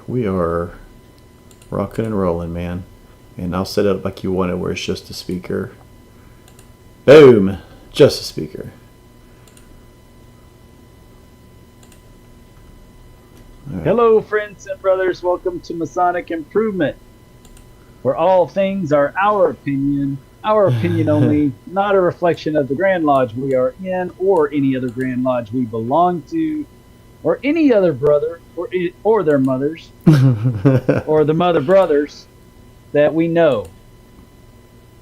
We are rocking and rolling, man. And I'll set it up like you want it, where it's just a speaker. Boom, just a speaker. Right. Hello, friends and brothers. Welcome to Masonic Improvement, where all things are our opinion only, not a reflection of the Grand Lodge we are in, or any other Grand Lodge we belong to, or any other brother, or their mothers, or the mother brothers that we know.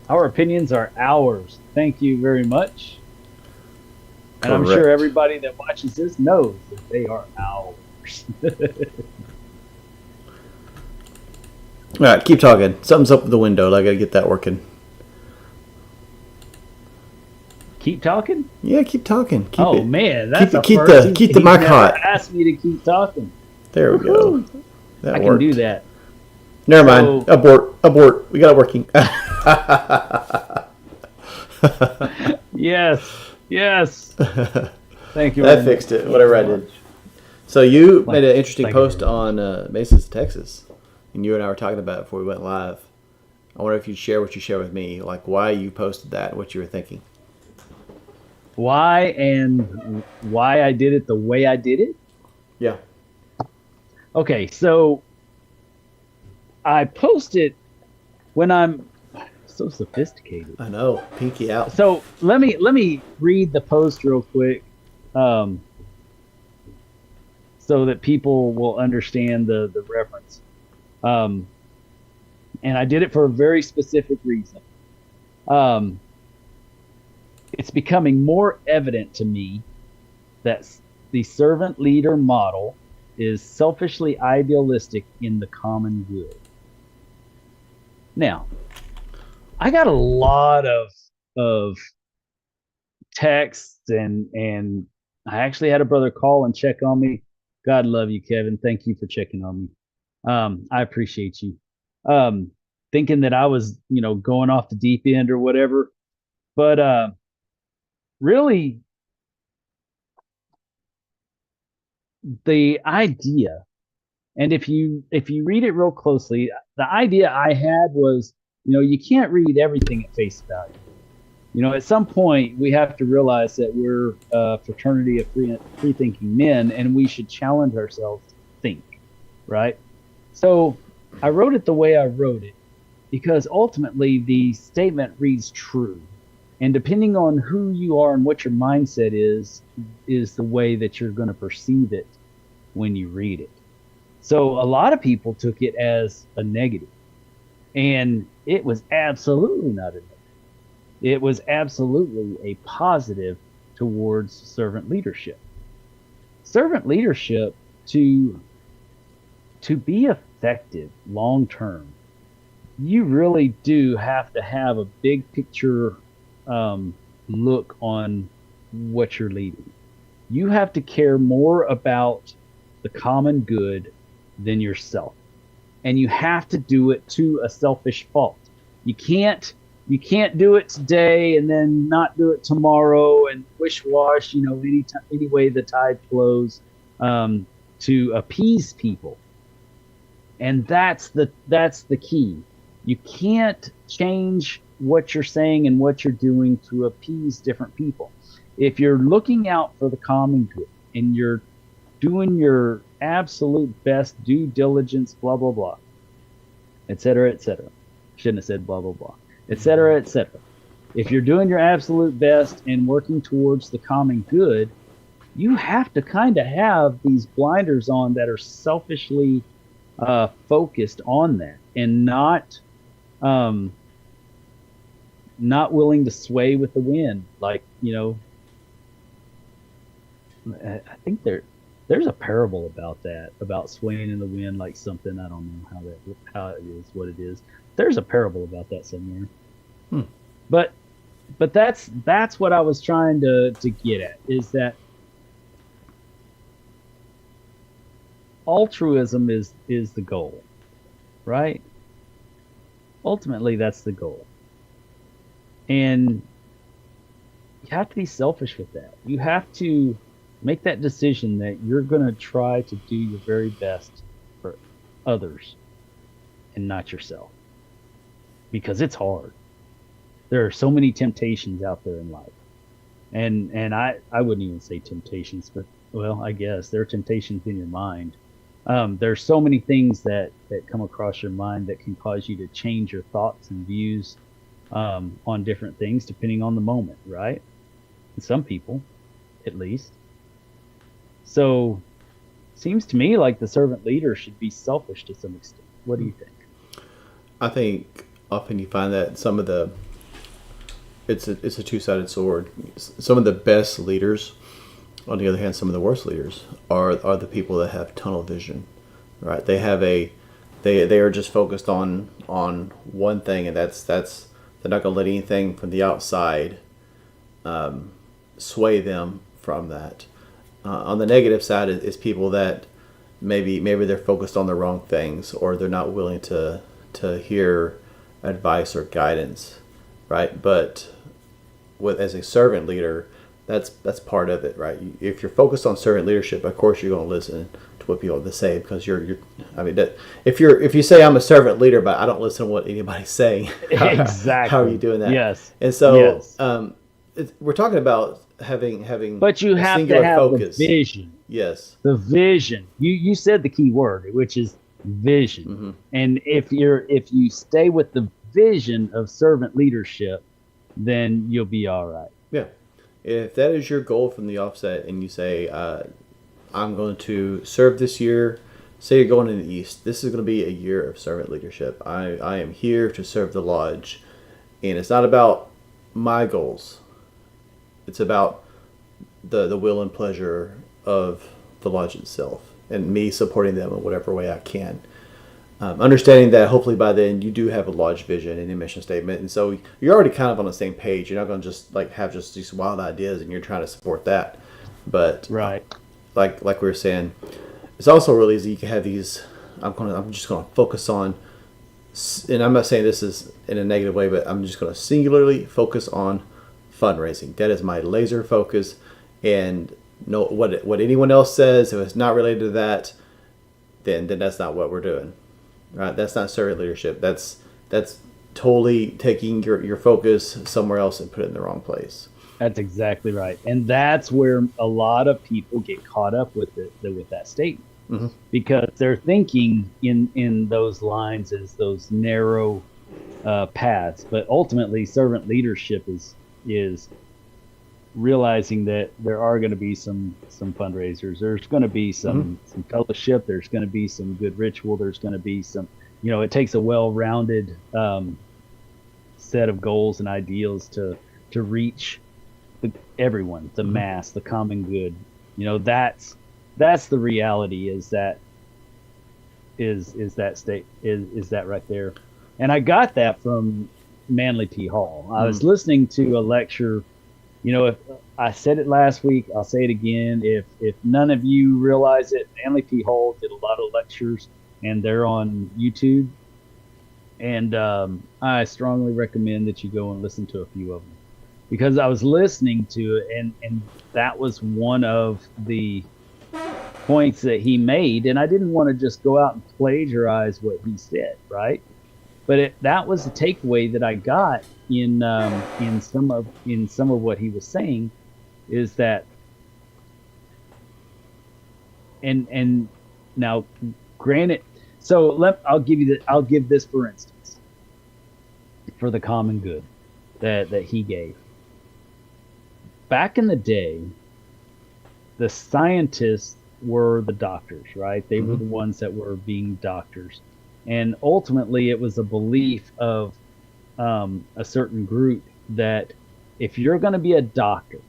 Our opinions are ours. Thank you very much. And I'm sure everybody that watches this knows that they are ours. All right, keep talking. Something's up with the window. I gotta get that working. Keep talking? Yeah, keep talking. Man, that's keep the mic hot. Asked me to keep talking. There we go. I can do that. Never mind. Abort. We got it working. Yes. Thank you. That fixed it. Whatever I did. So you made an interesting post on Mesas, Texas, and you and I were talking about it before we went live. I wonder if you'd share what you share with me, like why you posted that, what you were thinking. Why I did it the way I did it? Yeah. Okay, so I posted when I'm so sophisticated. I know, pinky out. So let me read the post real quick, so that people will understand the reference. And I did it for a very specific reason. It's becoming more evident to me that the servant leader model is selfishly idealistic in the common good. Now, I got a lot of texts and I actually had a brother call and check on me. God love you, Kevin. Thank you for checking on me. I appreciate you. Thinking that I was, going off the deep end or whatever, but really, the idea, and if you read it real closely, the idea I had was, you can't read everything at face value. At some point we have to realize that we're a fraternity of free thinking men, and we should challenge ourselves to think, right? So I wrote it the way I wrote it because ultimately the statement reads true. And depending on who you are and what your mindset is the way that you're going to perceive it when you read it. So a lot of people took it as a negative, and it was absolutely not a negative. It was absolutely a positive towards servant leadership. Servant leadership, to be effective long term, you really do have to have a big picture look on what you're leading. You have to care more about the common good than yourself, and you have to do it to a selfish fault. You can't do it today and then not do it tomorrow and wish-wash, any way the tide flows, to appease people. And that's the key. You can't change what you're saying and what you're doing to appease different people. If you're looking out for the common good and you're doing your absolute best due diligence, blah, blah, blah, et cetera, et cetera. Shouldn't have said blah, blah, blah, et cetera, et cetera. If you're doing your absolute best and working towards the common good, you have to kind of have these blinders on that are selfishly focused on that, and not willing to sway with the wind. Like, I think there's a parable about that, about swaying in the wind like something. I don't know how it is, what it is. There's a parable about that somewhere. But that's what I was trying to get at, is that altruism is the goal, right? Ultimately, that's the goal. And you have to be selfish with that. You have to make that decision that you're going to try to do your very best for others and not yourself, because it's hard. There are so many temptations out there in life. And I wouldn't even say temptations, but well, I guess there are temptations in your mind. There's so many things that come across your mind that can cause you to change your thoughts and views on different things depending on the moment, right? And some people, at least. So, seems to me like the servant leader should be selfish to some extent. What do you think? I think often you find that some of the it's a two-sided sword. Some of the best leaders, on the other hand, some of the worst leaders are the people that have tunnel vision, right? They have they are just focused on one thing, and that's they're not going to let anything from the outside sway them from that. On the negative side is people that maybe they're focused on the wrong things, or they're not willing to hear advice or guidance, right? But as a servant leader, that's part of it, right? If you're focused on servant leadership, of course you're going to listen to what people have to say, because you're I mean, if you say I'm a servant leader, but I don't listen to what anybody's saying, Exactly. how are you doing that? Yes. And so Yes. we're talking about having But you a have to singular have focus. the vision. Yes. The vision. You said the key word, which is vision. Mm-hmm. And if you stay with the vision of servant leadership, then you'll be all right. Yeah. If that is your goal from the offset, and you say, I'm going to serve this year, say you're going in the East, this is going to be a year of servant leadership. I am here to serve the lodge. And it's not about my goals. It's about the will and pleasure of the lodge itself, and me supporting them in whatever way I can. Understanding that hopefully by then you do have a lodge vision and a mission statement, and so you're already kind of on the same page. You're not going to just have just these wild ideas and you're trying to support that. But Right. Like we were saying, it's also really easy. You can have these. I'm just going to focus on, and I'm not saying this is in a negative way, but I'm just going to singularly focus on fundraising. That is my laser focus, and no, what anyone else says, if it's not related to that, then that's not what we're doing. Right? That's not servant leadership. That's totally taking your focus somewhere else and put it in the wrong place. That's exactly right. And that's where a lot of people get caught up with that statement. Mm-hmm. Because they're thinking in those lines as those narrow paths. But ultimately, servant leadership is realizing that there are going to be some fundraisers. There's going to be some fellowship. There's going to be some good ritual. There's going to be some, it takes a well-rounded set of goals and ideals to reach everyone, the mass, the common good. That's the reality. Is that right there? And I got that from Manly P. Hall. I was listening to a lecture. If I said it last week, I'll say it again. If none of you realize it, Manly P. Hall did a lot of lectures, and they're on YouTube. And I strongly recommend that you go and listen to a few of them, because I was listening to it, and that was one of the points that he made, and I didn't want to just go out and plagiarize what he said, right? But that was the takeaway that I got in some of what he was saying, is that, and now, granted, so I'll give this for instance, for the common good that he gave. Back in the day, the scientists were the doctors, right? They were the ones that were being doctors. And ultimately, it was a belief of a certain group that if you're going to be a doctor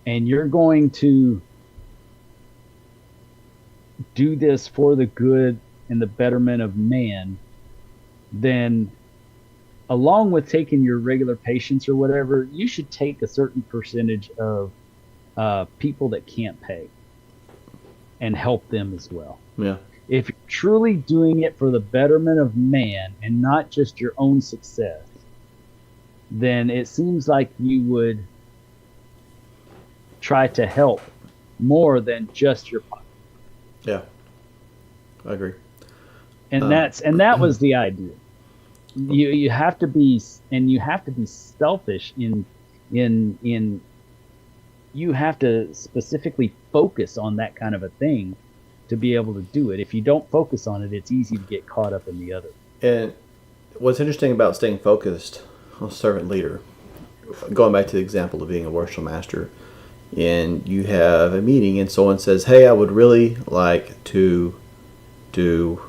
and you're going to do this for the good and the betterment of man, then along with taking your regular patients or whatever, you should take a certain percentage of people that can't pay and help them as well. Yeah. If you're truly doing it for the betterment of man and not just your own success, then it seems like you would try to help more than just your pocket. Yeah, I agree. that was the idea. You have to be, and you have to be selfish in you have to specifically focus on that kind of a thing to be able to do it. If you don't focus on it, it's easy to get caught up in the other. And what's interesting about staying focused on servant leader, going back to the example of being a worship master, and you have a meeting and someone says, hey, I would really like to do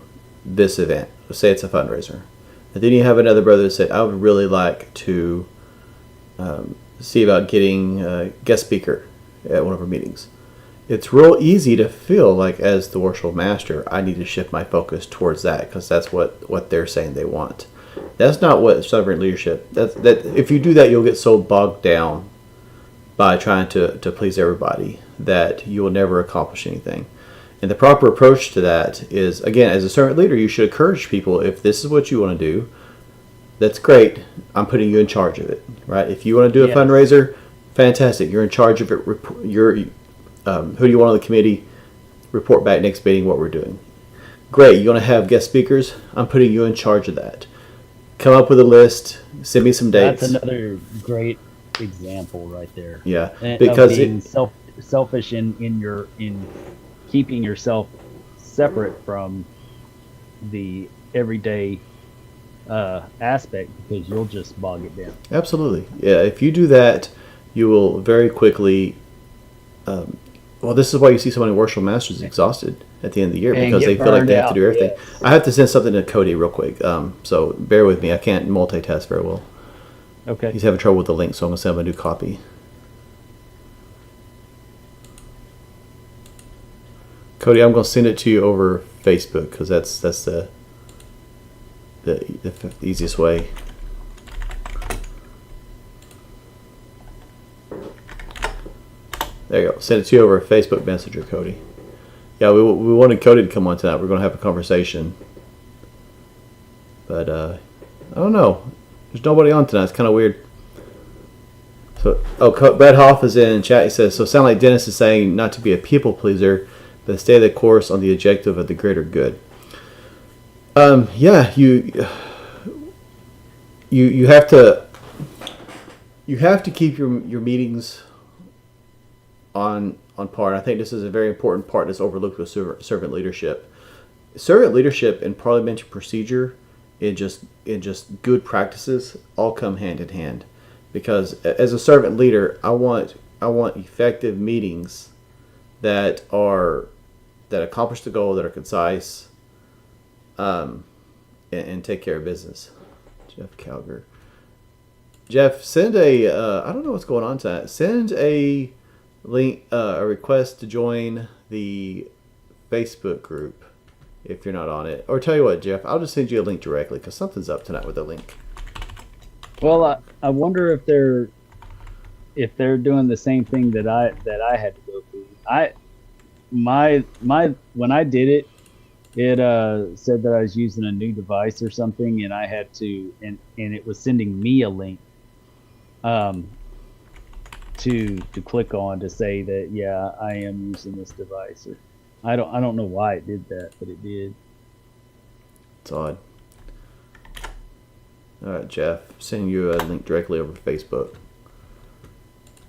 this event. Say it's a fundraiser. And then you have another brother that said, I would really like to see about getting a guest speaker at one of our meetings. It's real easy to feel like, as the worship master, I need to shift my focus towards that because that's what they're saying they want. That's not what servant leadership. That if you do that, you'll get so bogged down by trying to please everybody that you will never accomplish anything. And the proper approach to that is, again, as a servant leader, you should encourage people. If this is what you want to do, that's great. I'm putting you in charge of it, right? If you want to do a fundraiser, fantastic. You're in charge of it. Who do you want on the committee? Report back next meeting what we're doing. Great. You want to have guest speakers? I'm putting you in charge of that. Come up with a list. Send me some dates. That's another great example right there. Yeah, because of being selfish in keeping yourself separate from the everyday aspect, because you'll just bog it down. Absolutely. Yeah, if you do that, you will very quickly this is why you see so many worship masters exhausted at the end of the year, because they feel like they have to do everything. Yes. I have to send something to Cody real quick, so bear with me. I can't multitask very well. Okay. He's having trouble with the link, so I'm going to send him a new copy. Cody, I'm going to send it to you over Facebook because that's the easiest way. There you go. Send it to you over Facebook Messenger, Cody. Yeah, we wanted Cody to come on tonight. We're going to have a conversation. But, I don't know. There's nobody on tonight. It's kind of weird. So, Brad Hoff is in chat. He says, so it sounds like Dennis is saying not to be a people pleaser, but stay the course on the objective of the greater good. Yeah, you have to keep your meetings on par. And I think this is a very important part that's overlooked with servant leadership. Servant leadership and parliamentary procedure and just good practices all come hand in hand. Because as a servant leader, I want effective meetings that accomplish the goal, that are concise, and take care of business. Jeff Calger. Jeff, send I don't know what's going on tonight. Send a link, a request to join the Facebook group if you're not on it. Or tell you what, Jeff, I'll just send you a link directly because something's up tonight with a link. Well, I wonder if they're doing the same thing that I had to go through. When I did it, it said that I was using a new device or something, and I had to, and it was sending me a link to click on to say that, yeah, I am using this device. Or I don't know why it did that, but it did. It's odd. All right, Jeff, sending you a link directly over Facebook.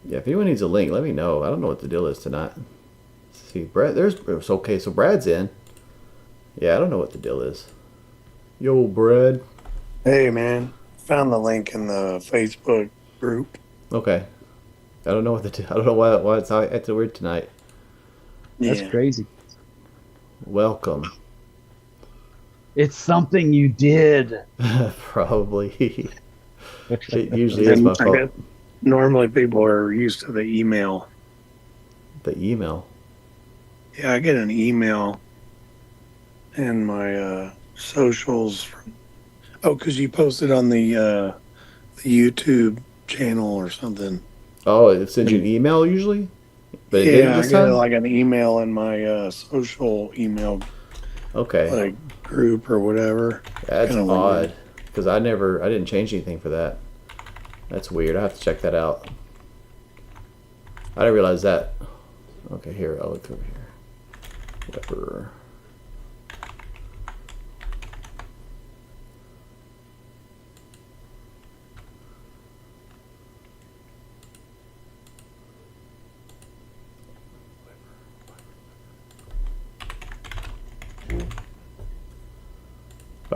Yeah, if anyone needs a link, let me know. I don't know what the deal is tonight. Let's see, Brad, okay, so Brad's in. Yeah, I don't know what the deal is. Yo, Brad. Hey, man. Found the link in the Facebook group. Okay. I don't know I don't know why it's acting weird tonight. That's crazy. Welcome. It's something you did. Probably. It usually is my fault. Normally people are used to the email. The email? Yeah, I get an email in my socials because you posted on the YouTube channel or something. Oh, it sends you an email usually? But yeah, I get like an email in my social email like group or whatever. That's odd because I didn't change anything for that. That's weird. I have to check that out. I didn't realize that. Okay, here, I'll look over here. Whatever.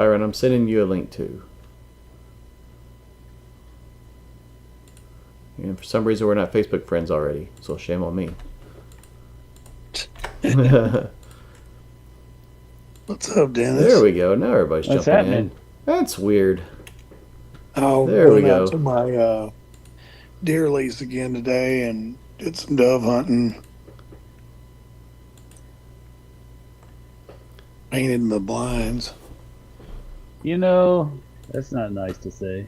Byron, I'm sending you a link too. And for some reason, we're not Facebook friends already, so shame on me. What's up, Dennis? There we go. Now everybody's What's jumping happening? in. That's weird. I There we went out go. to my deer lease again today and did some dove hunting. Painted my blinds. You know, that's not nice to say.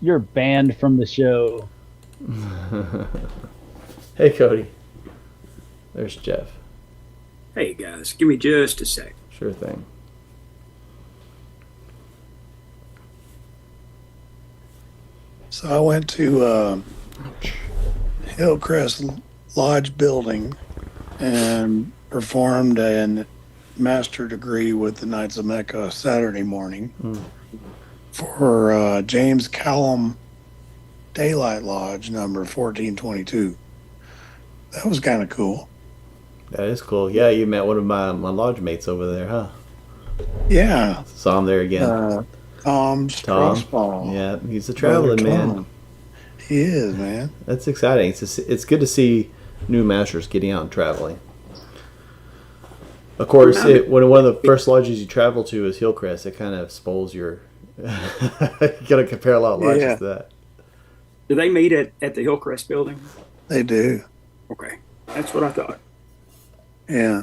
You're banned from the show. Hey, Cody. There's Jeff. Hey guys, give me just a sec. Sure thing. So I went to Hillcrest Lodge building and performed a master degree with the Knights of Mecca Saturday morning for James Callum Daylight Lodge number 1422. That was kind of cool. That is cool. Yeah, you met one of my lodge mates over there, huh? Yeah. Saw him there again. Tom Strassball. Yeah, he's a traveling man. Tom. He is, man. That's exciting. It's good to see new masters getting out and traveling. Of course, when one of the first lodges you travel to is Hillcrest, it kind of spoils your. You got to compare a lot of lodges to that. Do they meet at the Hillcrest building? They do. Okay, that's what I thought. Yeah.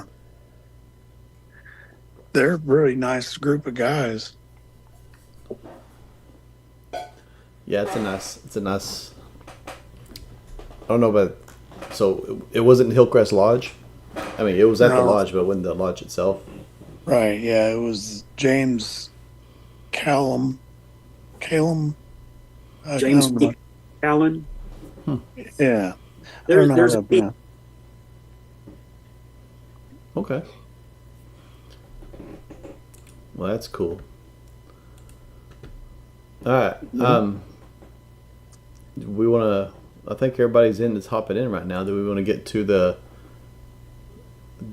They're a really nice group of guys. Yeah, it's a nice. I don't know, but so it wasn't Hillcrest Lodge. I mean, it was at the lodge, but when the lodge itself. Right. Yeah, it was James Callum. James Callum. Allen. Yeah. There's a Okay. Well, that's cool. All right. We want to. I think everybody's in. That's hopping in right now. Do we want to get to the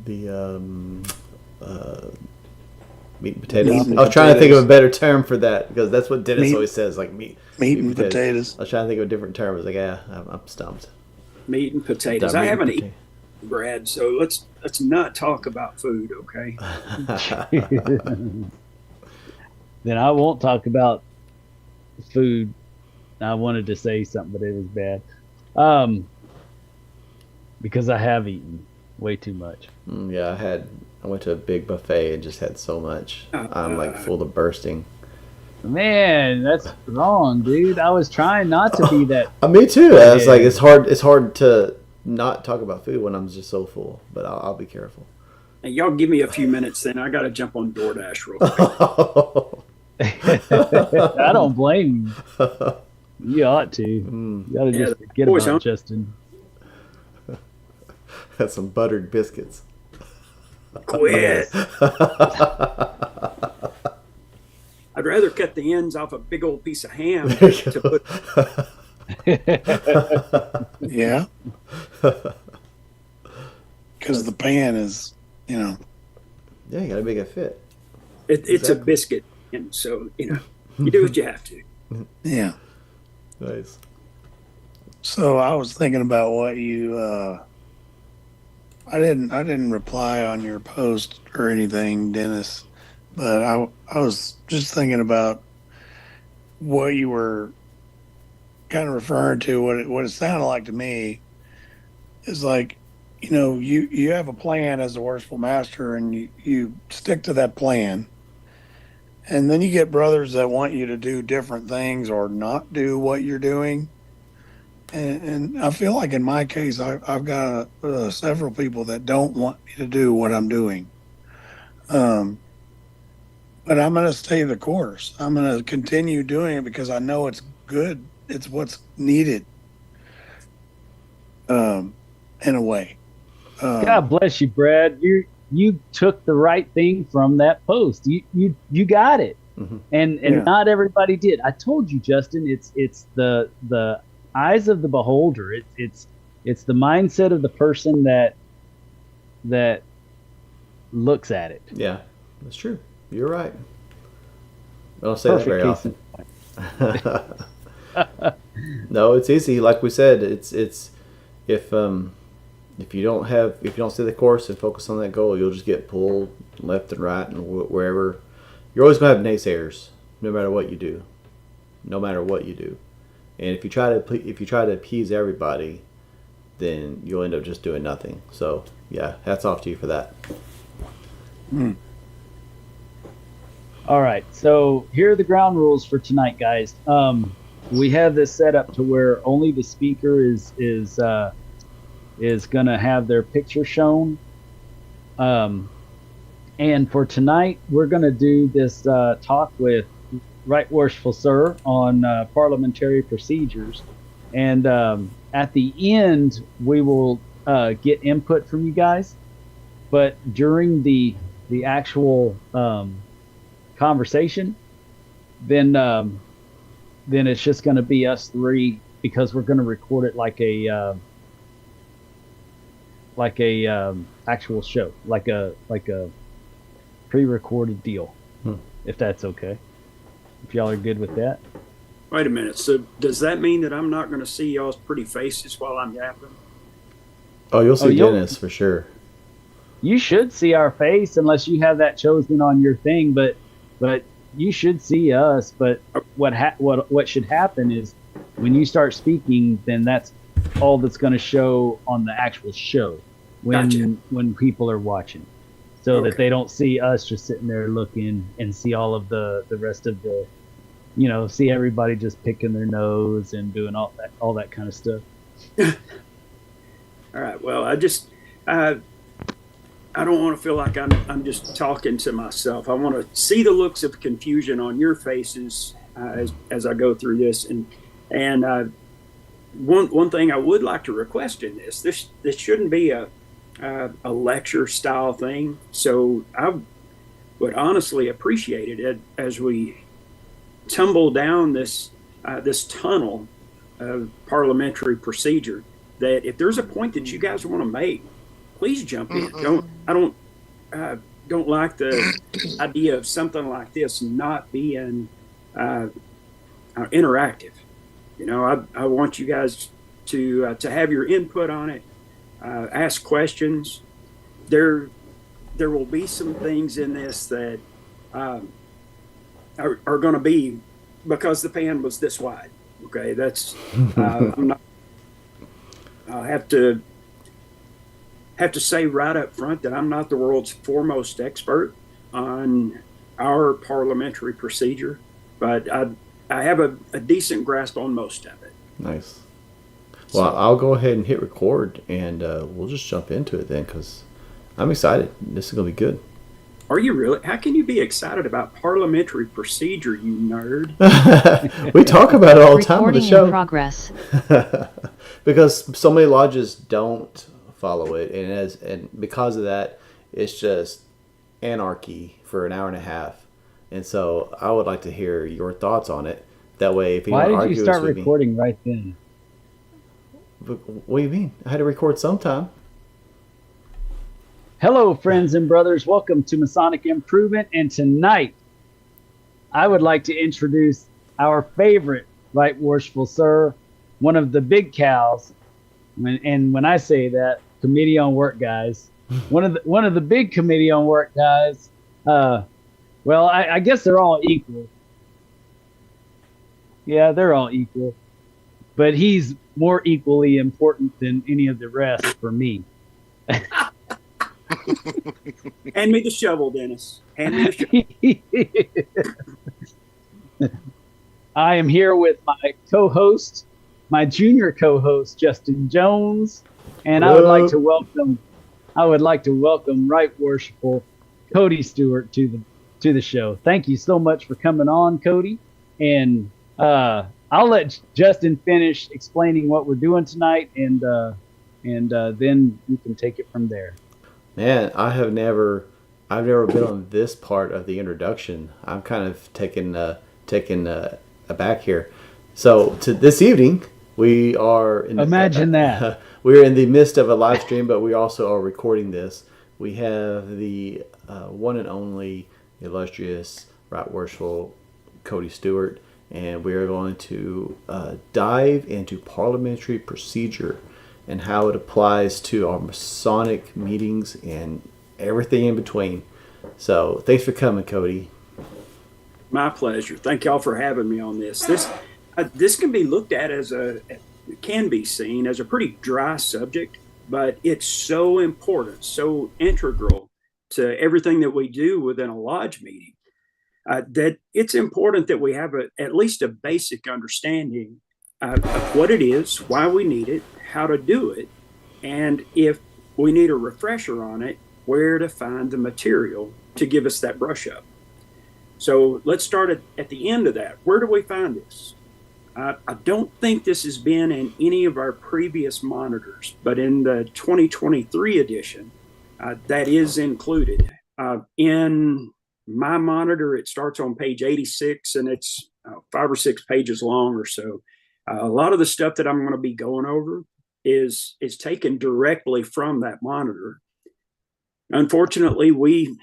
meat and potatoes? I was trying to think of a better term for that because that's what Dennis always says, like meat and potatoes. I was trying to think of a different term. I was like, yeah, I'm stumped. meat and potatoes. I haven't eaten, Brad. So let's not talk about food, okay? Then I won't talk about food. I wanted to say something, but it was bad. Because I have eaten way too much. Yeah, I went to a big buffet and just had so much. I'm like full to bursting. Man, that's wrong, dude. I was trying not to be that. Me too. I was like, it's hard to not talk about food when I'm just so full. But I'll be careful. And y'all give me a few minutes, then I got to jump on DoorDash real quick. I don't blame you. You ought to. You ought to just forget about Justin. Had some buttered biscuits. Quit. I'd rather cut the ends off a big old piece of ham to put. Yeah. Because the pan is, Yeah, you gotta make it fit. It's a biscuit, and so you do what you have to. Yeah. Nice. So I was thinking about what you. I didn't reply on your post or anything, Dennis, but I was just thinking about what you were kind of referring to. What it sounded like to me is like, you have a plan as a worshipful master, and you stick to that plan. And then you get brothers that want you to do different things or not do what you're doing. And I feel like in my case, I've got several people that don't want me to do what I'm doing. But I'm going to stay the course. I'm going to continue doing it because I know it's good. It's what's needed, in a way. God bless you, Brad. You took the right thing from that post. You got it, and not everybody did. I told you, Justin. It's the eyes of the beholder. It's the mindset of the person that looks at it. Yeah, that's true. You're right. I don't say Perfect that very often. No, it's easy. Like we said, it's if you don't see the course and focus on that goal, you'll just get pulled left and right and wherever. You're always gonna have naysayers, no matter what you do. No matter what you do, and if you try to appease everybody, then you'll end up just doing nothing. So yeah, hats off to you for that. All right, so here are the ground rules for tonight, guys. We have this set up to where only the speaker is going to have their picture shown. And for tonight, we're going to do this talk with Right Worshipful Sir on parliamentary procedures. And at the end, we will get input from you guys. But during the actual conversation, then it's just going to be us three, because we're going to record it like a actual show, like a pre-recorded deal, if that's okay. If y'all are good with that. Wait a minute. So does that mean that I'm not going to see y'all's pretty faces while I'm yapping? Oh, you'll see Dennis for sure. You should see our face unless you have that chosen on your thing, but you should see us. But what should happen is when you start speaking, then that's all that's going to show on the actual show when people are watching, so that they don't see us just sitting there looking and see all of the rest of the, see everybody just picking their nose and doing all that kind of stuff. All right. Well, I don't want to feel like I'm just talking to myself. I want to see the looks of confusion on your faces as I go through this. And one thing I would like to request in this shouldn't be a lecture style thing. So I would honestly appreciate it as we tumble down this tunnel of parliamentary procedure, that if there's a point that you guys want to make, please jump in. I don't like the idea of something like this not being interactive. I want you guys to have your input on it, ask questions. There will be some things in this that are going to be because the pan was this wide. Okay, that's I'll have to say right up front that I'm not the world's foremost expert on our parliamentary procedure, but I have a decent grasp on most of it. Nice. Well, I'll go ahead and hit record, and we'll just jump into it then, because I'm excited. This is going to be good. Are you really? How can you be excited about parliamentary procedure, you nerd? We talk about it all the time on the show. In progress. Because so many lodges don't follow it, and because of that, it's just anarchy for an hour and a half. And so I would like to hear your thoughts on it. That way, if you want to argue, why did you start recording right then? What do you mean? I had to record sometime. Hello, friends and brothers. Welcome to Masonic Improvement. And tonight, I would like to introduce our favorite Right Worshipful Sir, one of the big cows. And when I say that, Committee on Work guys, one of the big Committee on Work guys. Well, I guess they're all equal. Yeah, they're all equal, but he's more equally important than any of the rest for me. Hand me the shovel, Dennis. Hand me the shovel. I am here with my co-host, my junior co-host, Justin Jones, and Hello. I would like to welcome Right Worshipful Cody Stewart to the show. Thank you so much for coming on, Cody. And I'll let Justin finish explaining what we're doing tonight, and then you can take it from there. Man, I've never been on this part of the introduction. I'm kind of taken aback here. So this evening we are in we're in the midst of a live stream, but we also are recording this. We have the one and only illustrious Right Worshipful Cody Stewart, and we are going to dive into parliamentary procedure and how it applies to our Masonic meetings and everything in between. So thanks for coming, Cody. My pleasure. Thank y'all for having me on this. This can be looked at as can be seen as a pretty dry subject, but it's so important, so integral to everything that we do within a lodge meeting, that it's important that we have at least a basic understanding of what it is, why we need it, how to do it, and if we need a refresher on it, where to find the material to give us that brush up. So let's start at the end of that. Where do we find this? I don't think this has been in any of our previous monitors, but in the 2023 edition, that is included. In my monitor, it starts on page 86, and it's 5 or 6 pages long or so. A lot of the stuff that I'm going to be going over is taken directly from that monitor. Unfortunately, we,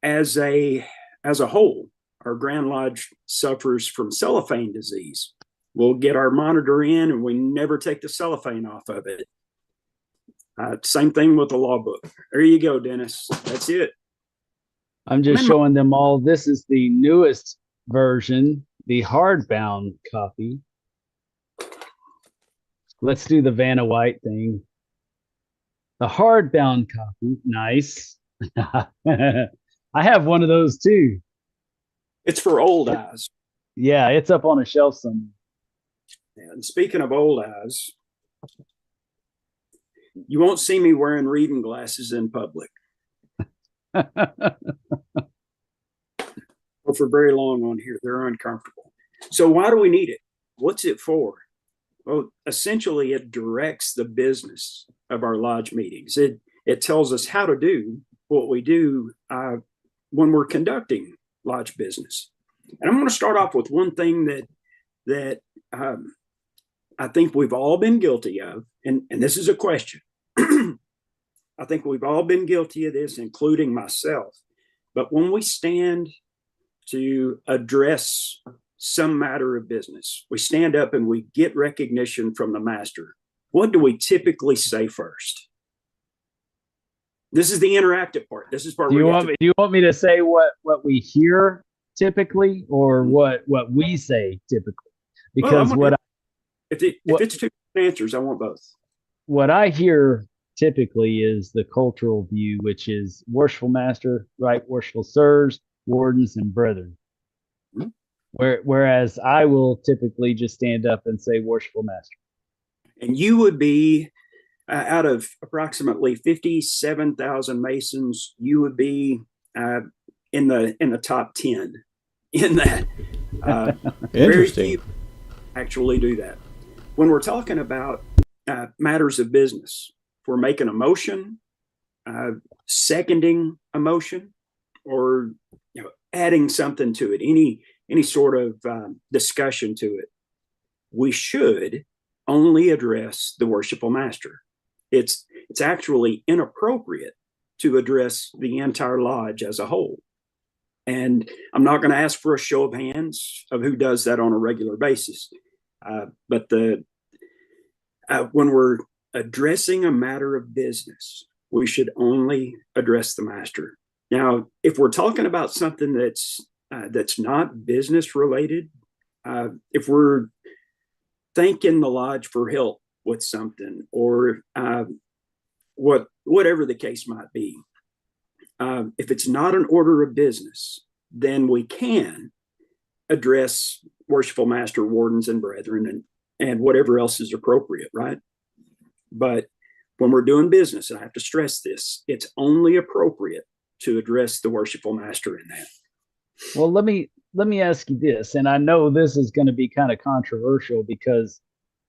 as a whole, our Grand Lodge suffers from cellophane disease. We'll get our monitor in and we never take the cellophane off of it. Same thing with the law book. There you go, Dennis. That's it. I'm just showing them all. This is the newest version, the hardbound copy. Let's do the Vanna White thing. The hardbound copy. Nice. I have one of those too. It's for old eyes. Yeah, it's up on a shelf somewhere. And speaking of old eyes, you won't see me wearing reading glasses in public. Or for very long on here. They're uncomfortable. So why do we need it? What's it for? Well, essentially, it directs the business of our lodge meetings. It tells us how to do what we do when we're conducting lodge business. And I'm going to start off with one thing that I think we've all been guilty of, and this is a question. I think we've all been guilty of this, including myself. But when we stand to address some matter of business, we stand up and we get recognition from the master. What do we typically say first? This is the interactive part. This is part. Do you want me to say what we hear typically, or what we say typically? Because if it's two answers, I want both. What I hear typically is the cultural view, which is worshipful master, right worshipful sirs, wardens, and brethren. Mm-hmm. Whereas I will typically just stand up and say worshipful master. And you would be out of approximately 57,000 Masons, you would be in the top 10 in that. Interesting. Very few actually do that. When we're talking about matters of business, if we're making a motion, seconding a motion, or adding something to it, any sort of discussion to it, we should only address the worshipful master. It's actually inappropriate to address the entire lodge as a whole. And I'm not going to ask for a show of hands of who does that on a regular basis. But when we're addressing a matter of business, we should only address the master. Now, if we're talking about something that's not business related, if we're thanking the lodge for help with something, or whatever the case might be, if it's not an order of business, then we can address worshipful master, wardens, and brethren, and whatever else is appropriate, right? But when we're doing business, and I have to stress this, it's only appropriate to address the worshipful master in that. Well, let me ask you this, and I know this is going to be kind of controversial because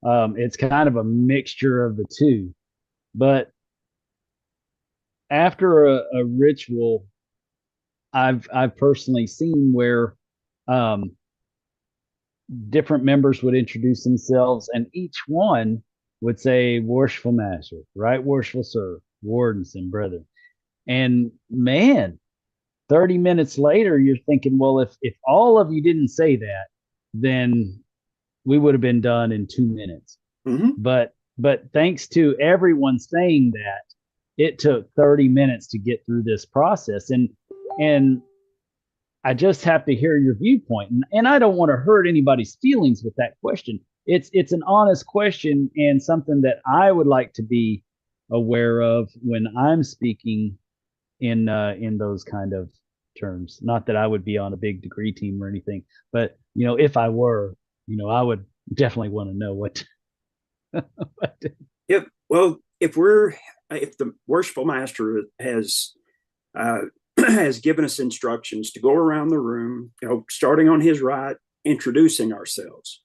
it's kind of a mixture of the two. But after a ritual, I've personally seen where different members would introduce themselves, and each one would say worshipful master, right worshipful sir, wardens, and brethren. And man, 30 minutes later, you're thinking, well, if all of you didn't say that, then we would have been done in 2 minutes. Mm-hmm. But thanks to everyone saying that, it took 30 minutes to get through this process. And I just have to hear your viewpoint. And I don't want to hurt anybody's feelings with that question. It's an honest question and something that I would like to be aware of when I'm speaking in those kind of terms. Not that I would be on a big degree team or anything, but if I were, I would definitely want to know what. If if the worshipful master has has given us instructions to go around the room, starting on his right, introducing ourselves,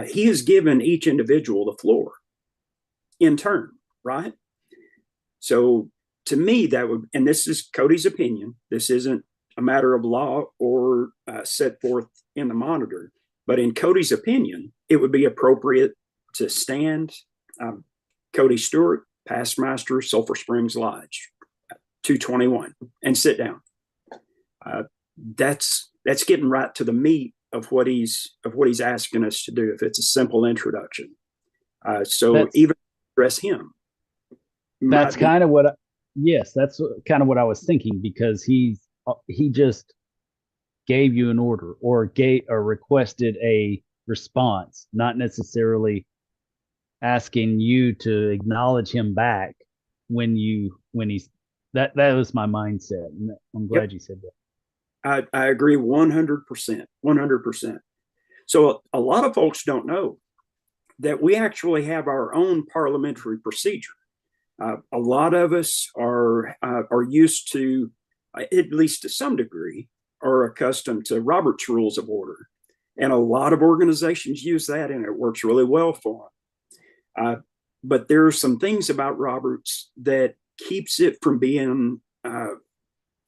he has given each individual the floor in turn, right? So to me, that would, and this is Cody's opinion, this isn't a matter of law or set forth in the monitor, but in Cody's opinion, it would be appropriate to stand. Cody Stewart, past master, Sulphur Springs Lodge, 221, and sit down. That's getting right to the meat of what he's asking us to do. If it's a simple introduction, so even address him. That's kind of what. That's kind of what I was thinking, because he just gave you an order or requested a response, not necessarily asking you to acknowledge him back when he's that was my mindset. And I'm glad you said that. I agree 100%. So a lot of folks don't know that we actually have our own parliamentary procedure. A lot of us are used to, at least to some degree, are accustomed to Robert's Rules of Order. And a lot of organizations use that, and it works really well for them. But there are some things about Robert's that keeps it from being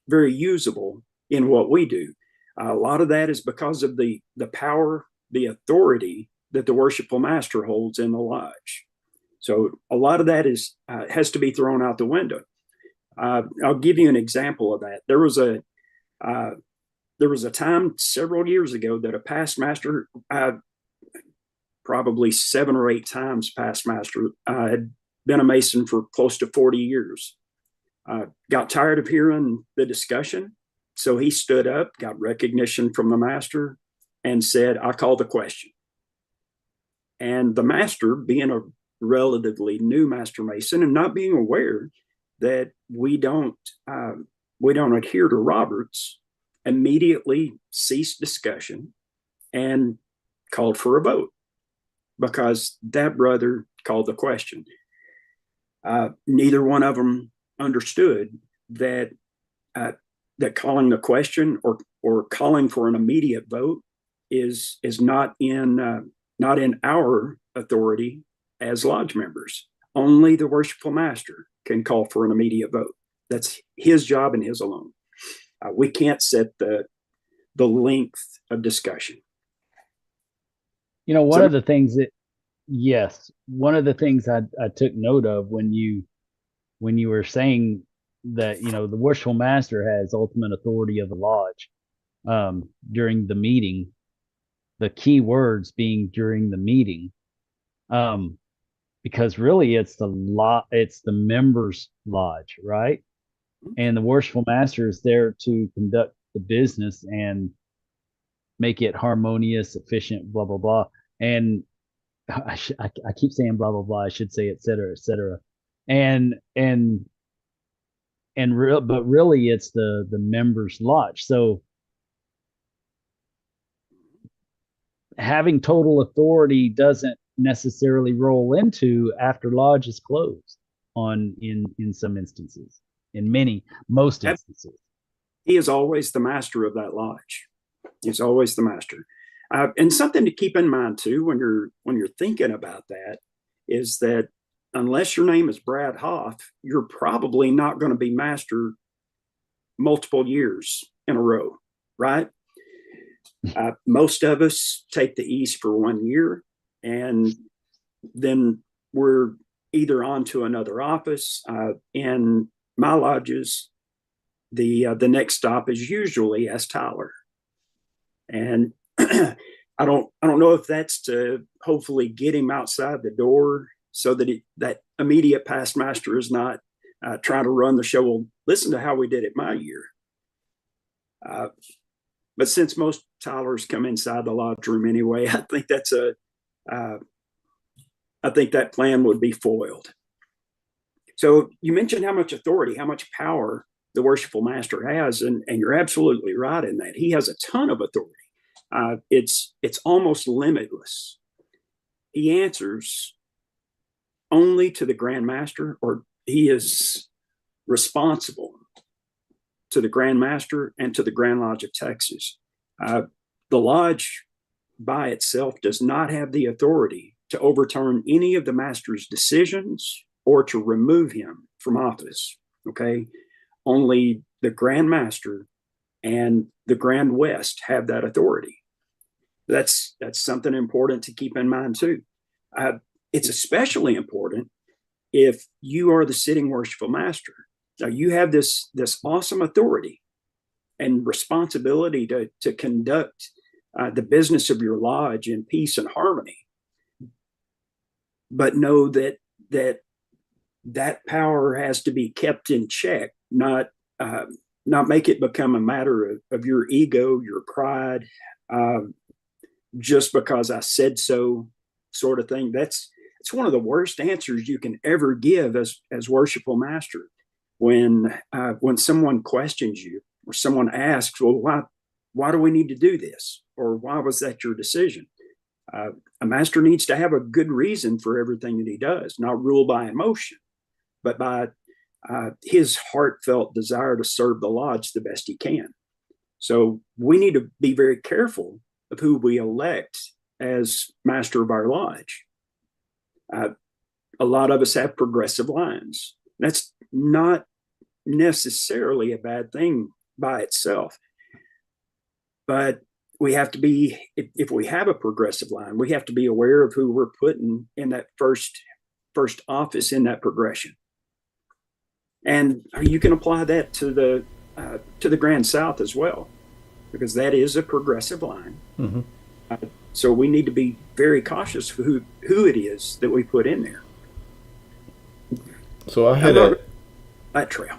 very usable in what we do. A lot of that is because of the power, the authority that the worshipful master holds in the lodge. So a lot of that has to be thrown out the window. I'll give you an example of that. There was a time several years ago that a past master, probably 7 or 8 times past master, had been a Mason for close to 40 years. Got tired of hearing the discussion, so he stood up, got recognition from the master, and said, "I call the question." And the master, being a relatively new master Mason and not being aware that we don't adhere to Roberts, immediately ceased discussion and called for a vote, because that brother called the question. Neither one of them understood that calling the question or calling for an immediate vote is not in our authority as lodge members. Only the worshipful master can call for an immediate vote. That's his job and his alone. We can't set the length of discussion. One of the things I took note of when you were saying that, the worshipful master has ultimate authority of the lodge during the meeting, the key words being during the meeting, because really it's the members' lodge, right? And the worshipful master is there to conduct the business and make it harmonious, efficient, blah, blah, blah. And I keep saying blah, blah, blah. I should say et cetera, et cetera. But really it's the members' lodge. So having total authority doesn't necessarily roll into after lodge is closed in some instances, most instances. He is always the master of that lodge. He's always the master. And something to keep in mind too, when you're thinking about that, is that unless your name is Brad Hoff, you're probably not going to be master multiple years in a row, right? Most of us take the East for 1 year, and then we're either on to another office. In my lodges, the next stop is usually ask Tyler. And I don't know if that's to hopefully get him outside the door so that that immediate past master is not trying to run the show. Well, listen to how we did it my year. But since most Tylers come inside the lodge room anyway, I think I think that plan would be foiled. So you mentioned how much authority, how much power the worshipful master has, and you're absolutely right in that. He has a ton of authority. It's almost limitless. He answers only to the Grand Master, or he is responsible to the Grand Master and to the Grand Lodge of Texas. The lodge by itself does not have the authority to overturn any of the master's decisions or to remove him from office. Okay. Only the Grand Master and the Grand West have that authority. That's something important to keep in mind too. It's especially important if you are the sitting worshipful master. Now you have this awesome authority and responsibility to conduct the business of your lodge in peace and harmony. But know that power has to be kept in check, not make it become a matter of your ego, your pride, just because I said so, sort of thing. It's one of the worst answers you can ever give as worshipful master. When someone questions you or someone asks, well, why do we need to do this? Or why was that your decision? A master needs to have a good reason for everything that he does, not rule by emotion, but by his heartfelt desire to serve the lodge the best he can. So we need to be very careful of who we elect as master of our lodge. A lot of us have progressive lines. That's not necessarily a bad thing by itself. But we have to be, if we have a progressive line, we have to be aware of who we're putting in that first office in that progression. And you can apply that to the Grand South as well, because that is a progressive line. Mm-hmm. So we need to be very cautious of who it is that we put in there. So I had that trail.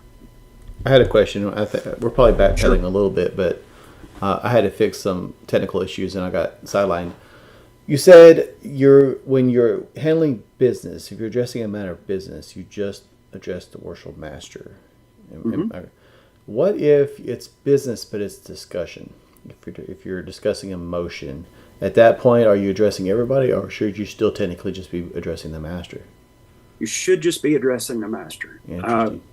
I had a question. We're probably backpedaling Sure. a little bit, but I had to fix some technical issues and I got sidelined. You said when you're handling business, if you're addressing a matter of business, you just address the worshipful master. Mm-hmm. What if it's business but it's discussion? If you're discussing emotion, at that point, are you addressing everybody, or should you still technically just be addressing the master? You should just be addressing the master.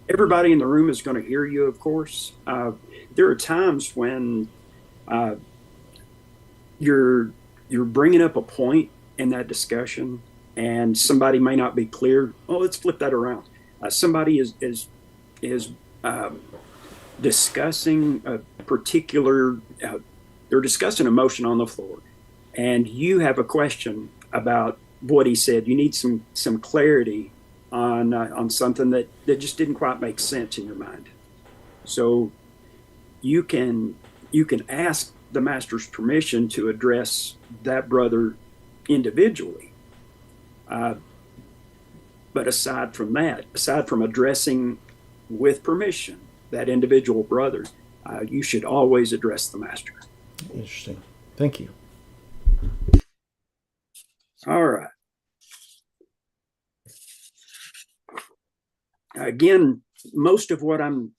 Everybody in the room is going to hear you, of course. There are times when you're bringing up a point in that discussion, and somebody may not be clear. Oh, let's flip that around. Somebody is discussing a particular. They're discussing emotion on the floor, and you have a question about what he said. You need some clarity on something that just didn't quite make sense in your mind. So you can ask the master's permission to address that brother individually. But aside from addressing with permission that individual brother, you should always address the master. Interesting. Thank you. All right. Again, most of what I'm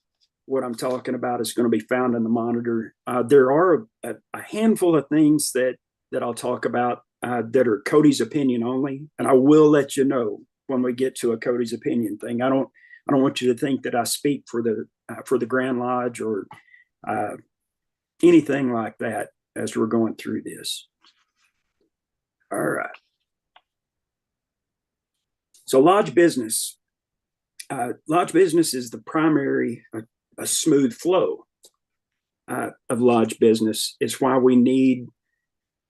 talking about is going to be found in the monitor. There are a handful of things that I'll talk about that are Cody's opinion only, and I will let you know when we get to a Cody's opinion thing. I don't want you to think that I speak for the Grand Lodge or anything like that as we're going through this. All right. So lodge business. Lodge business is the primary, a smooth flow of lodge business. It's why we need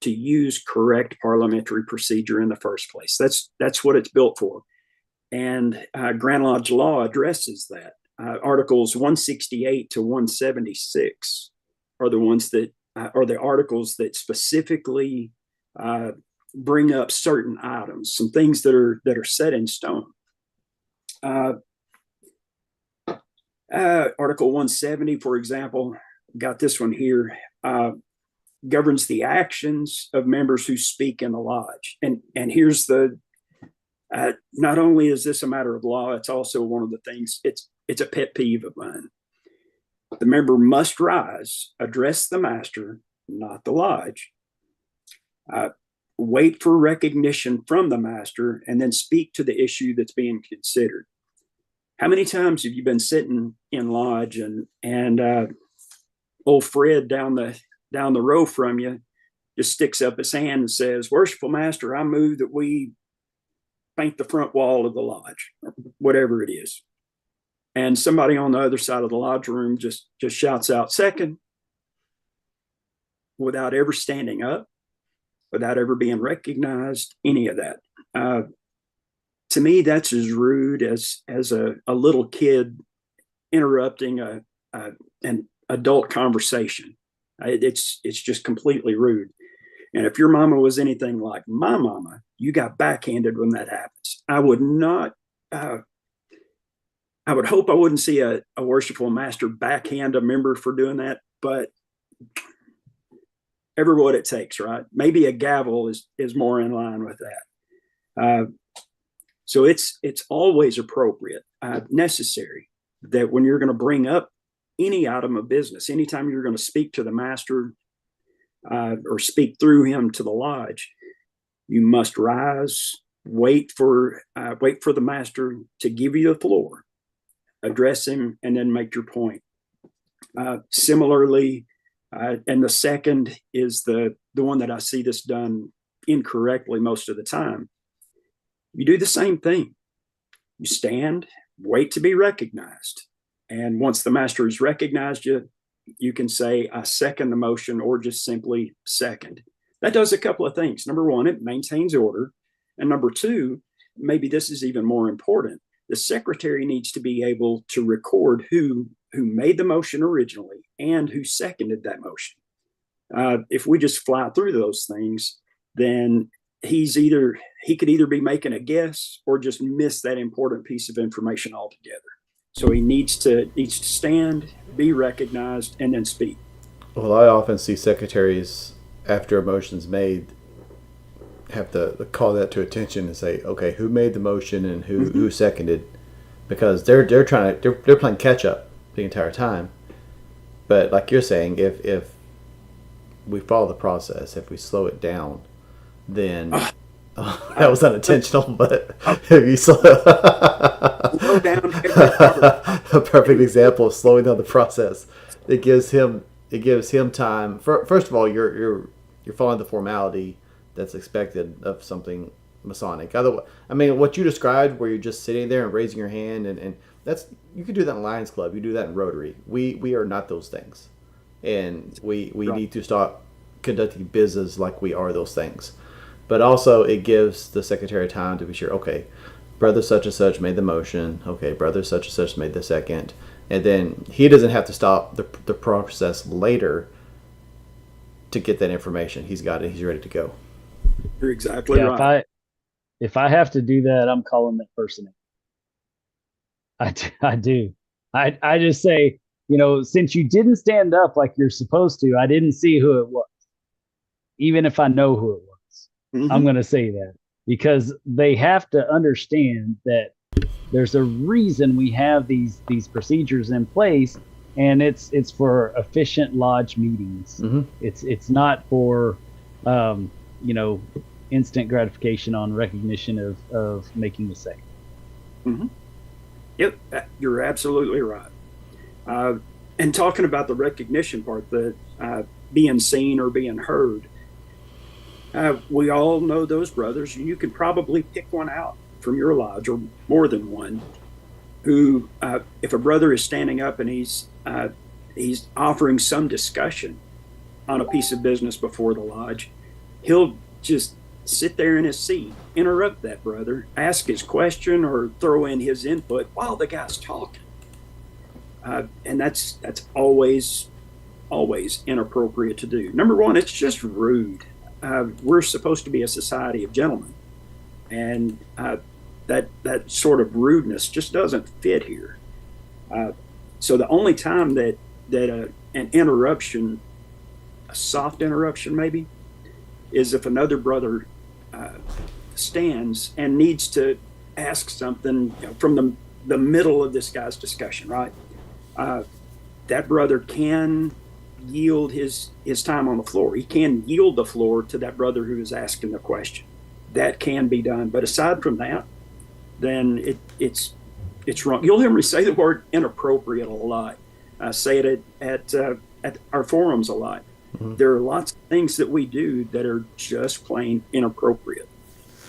to use correct parliamentary procedure in the first place. That's what it's built for. And Grand Lodge law addresses that. Articles 168 to 176 are the ones that are the articles that specifically bring up certain items, some things that are set in stone. Article 170, for example, got this one here, governs the actions of members who speak in the lodge. And here's the, not only is this a matter of law, it's also one of the things, it's a pet peeve of mine. The member must rise, address the master, not the lodge, wait for recognition from the master, and then speak to the issue that's being considered. How many times have you been sitting in lodge and old Fred down the row from you just sticks up his hand and says, "Worshipful Master, I move that we paint the front wall of the lodge," or whatever it is. And somebody on the other side of the lodge room just shouts out, "Second," without ever standing up, without ever being recognized, any of that. To me, that's as rude as a little kid interrupting an adult conversation. It's just completely rude. And if your mama was anything like my mama, you got backhanded when that happens. I would not. I would hope I wouldn't see a worshipful master backhand a member for doing that, but ever what it takes, right? Maybe a gavel is more in line with that. So it's always appropriate, necessary, that when you're going to bring up any item of business, anytime you're going to speak to the master or speak through him to the lodge, you must rise, wait for the master to give you the floor, address him, and then make your point. Similarly, and the second is the one that I see this done incorrectly most of the time. You do the same thing. You stand, wait to be recognized. And once the master has recognized you, you can say, "I second the motion," or just simply second. That does a couple of things. Number one, it maintains order. And number two, maybe this is even more important, the secretary needs to be able to record who made the motion originally and who seconded that motion. If we just fly through those things, then he could either be making a guess or just miss that important piece of information altogether. So he needs to stand, be recognized, and then speak. Well, I often see secretaries, after a motion's made, have to call that to attention and say, "Okay, who made the motion and who seconded?" Because they're playing catch up the entire time. But like you're saying, if we follow the process, if we slow it down, then that was unintentional. But if you slow down, a perfect example of slowing down the process, it gives him time. First of all, you're following the formality that's expected of something Masonic. Otherwise, I mean, what you described, where you're just sitting there and raising your hand, and that's, you could do that in Lions Club, you do that in Rotary. We are not those things, and we right. need to stop conducting business like we are those things. But also, it gives the secretary time to be sure. Okay, brother such and such made the motion. Okay, brother such and such made the second, and then he doesn't have to stop the process later to get that information. He's got it. He's ready to go. You're exactly right. If I have to do that, I'm calling that person in. I do. I just say, since you didn't stand up like you're supposed to, I didn't see who it was. Even if I know who it was, I'm going to say that, because they have to understand that there's a reason we have these procedures in place, and it's for efficient lodge meetings. It's not for instant gratification on recognition of making a mistake. Yep, you're absolutely right. And talking about the recognition part, the being seen or being heard, we all know those brothers. You can probably pick one out from your lodge, or more than one, who, if a brother is standing up and he's offering some discussion on a piece of business before the lodge, he'll just sit there in his seat, interrupt that brother, ask his question, or throw in his input while the guy's talking. And that's always inappropriate to do. Number one, it's just rude. We're supposed to be a society of gentlemen, and that sort of rudeness just doesn't fit here. So the only time that an interruption, a soft interruption maybe, is if another brother stands and needs to ask something, from the middle of this guy's discussion, right? That brother can yield his time on the floor. He can yield the floor to that brother who is asking the question. That can be done. But aside from that, then it's wrong. You'll hear me say the word inappropriate a lot. I say it at our forums a lot. Mm-hmm. There are lots of things that we do that are just plain inappropriate.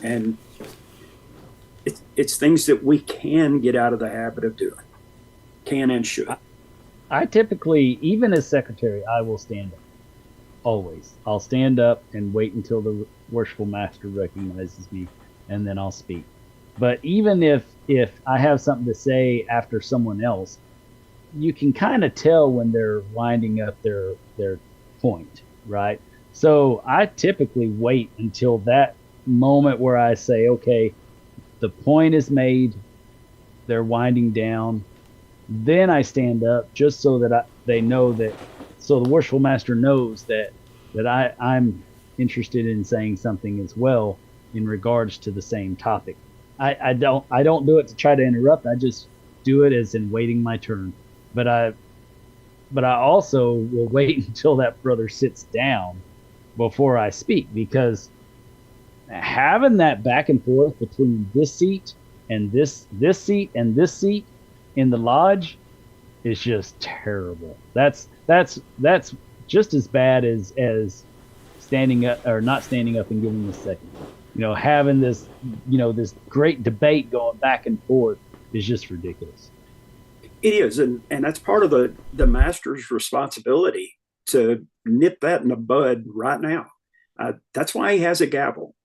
And it's things that we can get out of the habit of doing. Can and should. I typically, even as secretary, I will stand up. Always. I'll stand up and wait until the worshipful master recognizes me, and then I'll speak. But even if I have something to say after someone else, you can kind of tell when they're winding up their point, right? So I typically wait until that moment where I say, okay, the point is made, they're winding down. Then I stand up just so that they know that, so the worshipful master knows that I'm interested in saying something as well in regards to the same topic. I don't do it to try to interrupt. I just do it as in waiting my turn. But I also will wait until that brother sits down before I speak, because having that back and forth between this seat and this seat and this seat in the lodge is just terrible. That's just as bad as standing up or not standing up and giving a second. Having this great debate going back and forth is just ridiculous. It is, and that's part of the master's responsibility to nip that in the bud right now. That's why he has a gavel.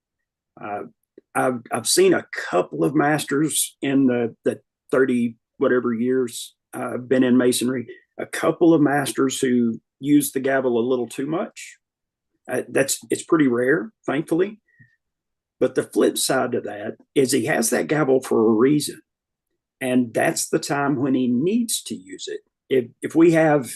I've seen a couple of masters in the 30 whatever years I've been in Masonry, a couple of masters who use the gavel a little too much. It's pretty rare, thankfully. But the flip side to that is he has that gavel for a reason. And that's the time when he needs to use it. If we have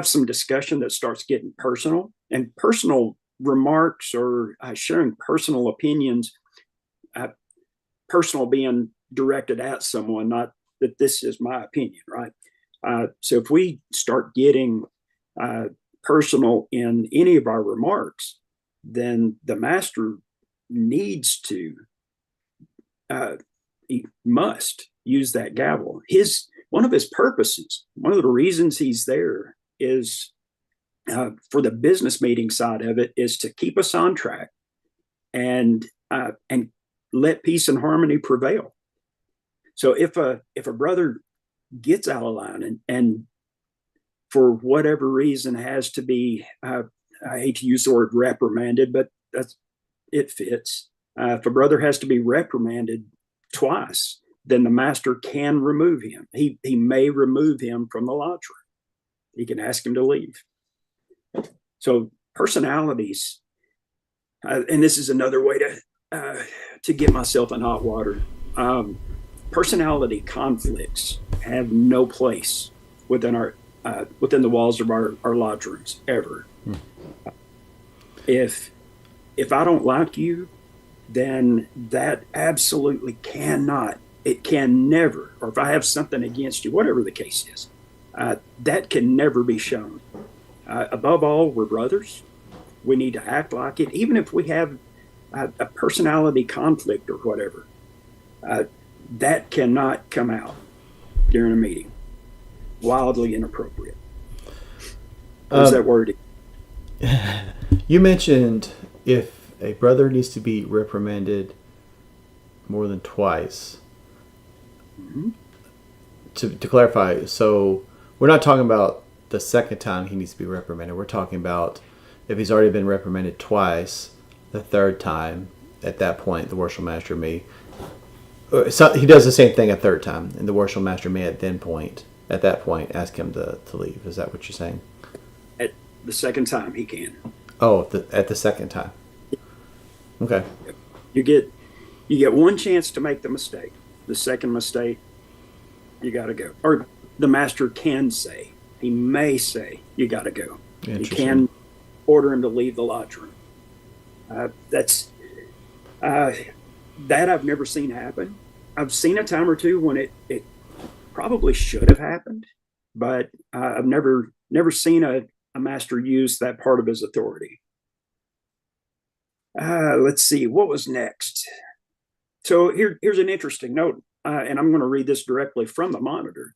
some discussion that starts getting personal, and personal remarks or sharing personal opinions, personal being directed at someone, not that this is my opinion, right? So if we start getting personal in any of our remarks, then the master needs to, he must use that gavel. One of his purposes, one of the reasons he's there is for the business meeting side of it, is to keep us on track and let peace and harmony prevail. So if a brother gets out of line and for whatever reason has to be, I hate to use the word reprimanded, but it fits. If a brother has to be reprimanded twice, then the master can remove him. He may remove him from the lodge room. He can ask him to leave. So personalities, and this is another way to get myself in hot water. Personality conflicts have no place within the walls of our lodge rooms ever. If I don't like you, then that absolutely cannot, it can never, or if I have something against you, whatever the case is, that can never be shown. Above all, we're brothers. We need to act like it, even if we have a personality conflict or whatever. That cannot come out during a meeting. Wildly inappropriate. What is that word? You mentioned if a brother needs to be reprimanded more than twice. Mm-hmm. To clarify, so we're not talking about the second time he needs to be reprimanded. We're talking about if he's already been reprimanded twice, the third time, at that point, the worship master may So he does the same thing a third time, and the worshipful master may at that point ask him to leave. Is that what you're saying? At the second time, he can. Oh, at the second time. Okay. You get one chance to make the mistake. The second mistake, you got to go. Or the master can say, he may say, you got to go. He can order him to leave the lodge room. That I've never seen happen. I've seen a time or two when it probably should have happened, but I've never seen a master use that part of his authority. Let's see, what was next? So here's an interesting note, and I'm going to read this directly from the monitor.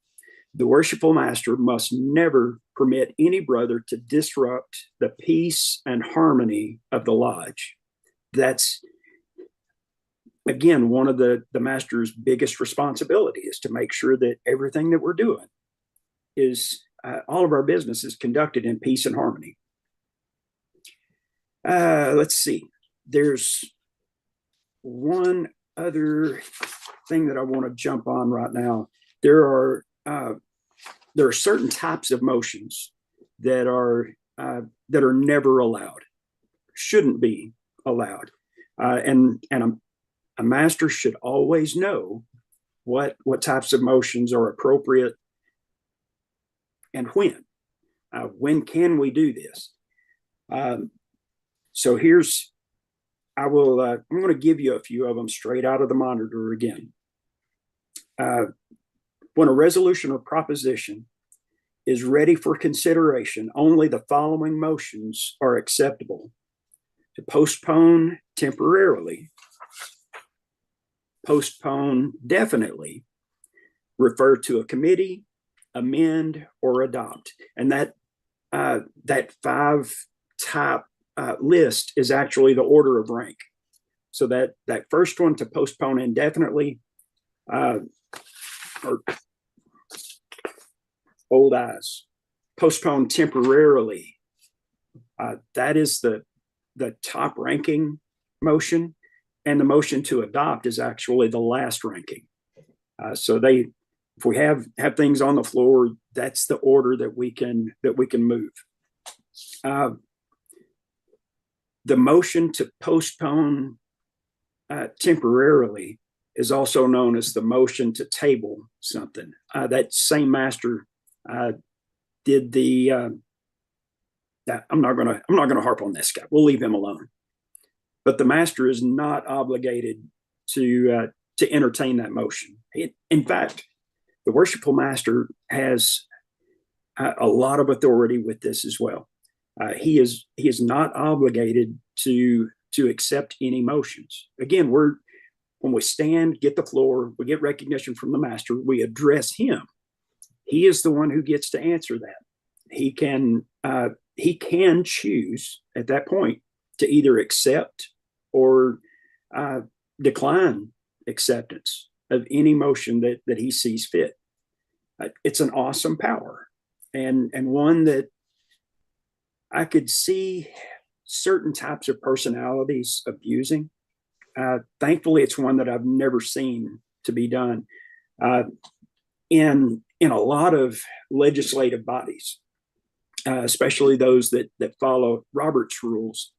The worshipful master must never permit any brother to disrupt the peace and harmony of the lodge. That's, again, one of the master's biggest responsibility is to make sure that everything that we're doing is, all of our business is conducted in peace and harmony. Let's see. There's one other thing that I want to jump on right now. There are certain types of motions that are never allowed, shouldn't be allowed, and a master should always know what types of motions are appropriate and when. When can we do this? So I'm going to give you a few of them straight out of the monitor again. When a resolution or proposition is ready for consideration, only the following motions are acceptable: to postpone temporarily, postpone definitely, refer to a committee, amend, or adopt. And that 5-type list is actually the order of rank. So that first one, to postpone indefinitely, or old eyes, postpone temporarily, that is the top ranking motion, and the motion to adopt is actually the last ranking. So if we have things on the floor, that's the order that we can move. The motion to postpone temporarily is also known as the motion to table something. That same master did the. I'm not gonna harp on this guy. We'll leave him alone. But the master is not obligated to entertain that motion. In fact, the worshipful master has a lot of authority with this as well. He is not obligated to accept any motions. Again, when we stand, get the floor, we get recognition from the master, we address him. He is the one who gets to answer that. He can choose at that point to either accept or decline acceptance of any motion that he sees fit. It's an awesome power, and one that I could see certain types of personalities abusing. Thankfully, it's one that I've never seen to be done in a lot of legislative bodies, especially those that follow Robert's rules.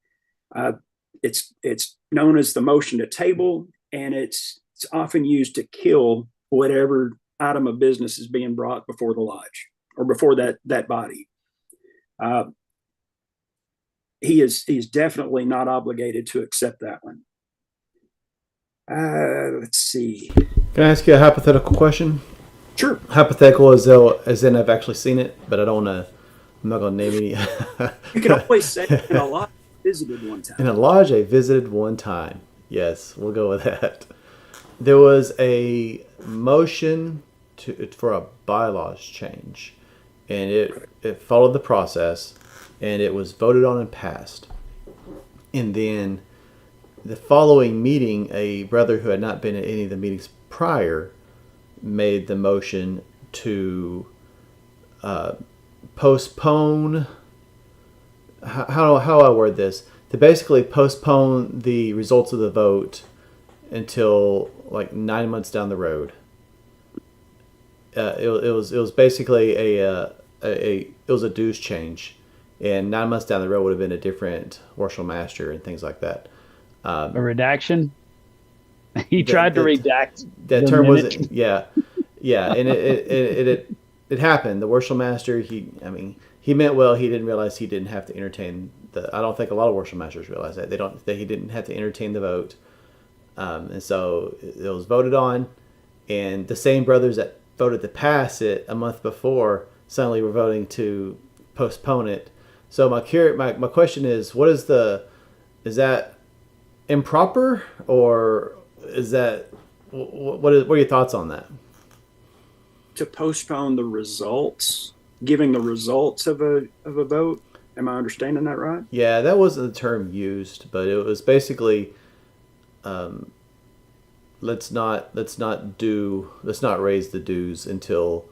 It's known as the motion to table, and it's often used to kill whatever item of business is being brought before the lodge or before that body. He's definitely not obligated to accept that one. Let's see. Can I ask you a hypothetical question? Sure. Hypothetical as in I've actually seen it, but I'm not going to name any. You can always say in a lodge I visited one time. In a lodge I visited one time. Yes, we'll go with that. There was a motion for a bylaws change, and it followed the process, and it was voted on and passed. And then the following meeting, a brother who had not been at any of the meetings prior made the motion to postpone. How do I word this? To basically postpone the results of the vote until like 9 months down the road. It was basically it was a dues change, and 9 months down the road would have been a different worship master and things like that. A redaction. He The- tried to the- redact That the term minute. wasn't, yeah, and it happened. The worship master, he meant well. He didn't realize he didn't have to entertain the. I don't think a lot of worship masters realize that that he didn't have to entertain the vote, and so it was voted on, and the same brothers that voted to pass it a month before suddenly were voting to postpone it. So my question is, is that improper, or is that what are your thoughts on that? To postpone the results, giving the results of a vote. Am I understanding that right? Yeah, that wasn't the term used, but it was basically, let's not raise the dues until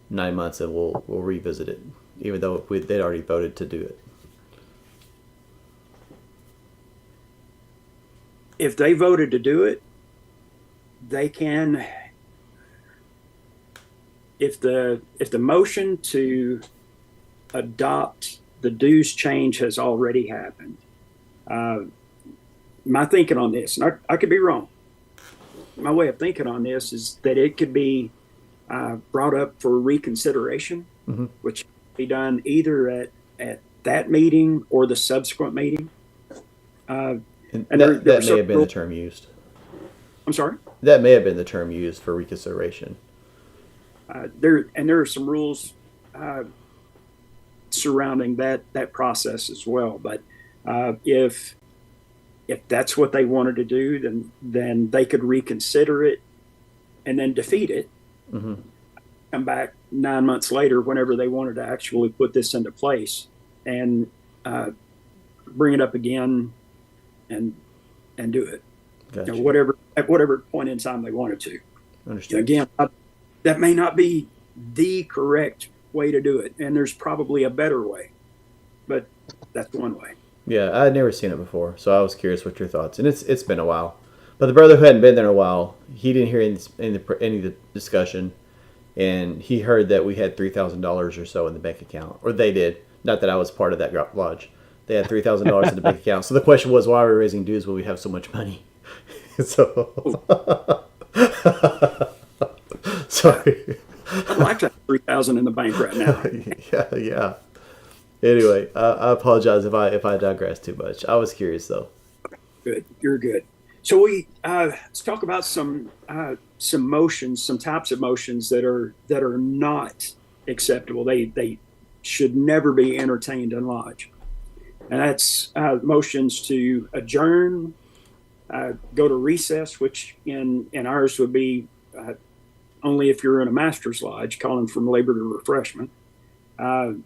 9 months, and we'll revisit it, even though they'd already voted to do it. If they voted to do it, they can. If the motion to adopt the dues change has already happened, my thinking on this, and I could be wrong. My way of thinking on this is that it could be brought up for reconsideration, which can be done either at that meeting or the subsequent meeting. And that may have been the term used. I'm sorry? That may have been the term used for reconsideration. There are some rules surrounding that process as well. But if that's what they wanted to do, then they could reconsider it and then defeat it. Come back 9 months later, whenever they wanted to actually put this into place, and bring it up again and do it. Gotcha. At whatever point in time they wanted to. Understood. Again, that may not be the correct way to do it, and there's probably a better way, but that's one way. Yeah, I'd never seen it before, so I was curious what your thoughts. And it's been a while, but the brother who hadn't been there in a while, he didn't hear any of the discussion, and he heard that we had $3,000 or so in the bank account, or they did. Not that I was part of that lodge. They had $3,000 in the bank account. So the question was, why are we raising dues when we have so much money? So, sorry. I'd like to have $3,000 in the bank right now. Yeah. Anyway, I apologize if I digress too much. I was curious though. Good, you're good. So let's talk about some motions, some types of motions that are not acceptable. They should never be entertained in lodge, and that's motions to adjourn, go to recess, which in ours would be only if you're in a master's lodge, calling from labor to refreshment, calling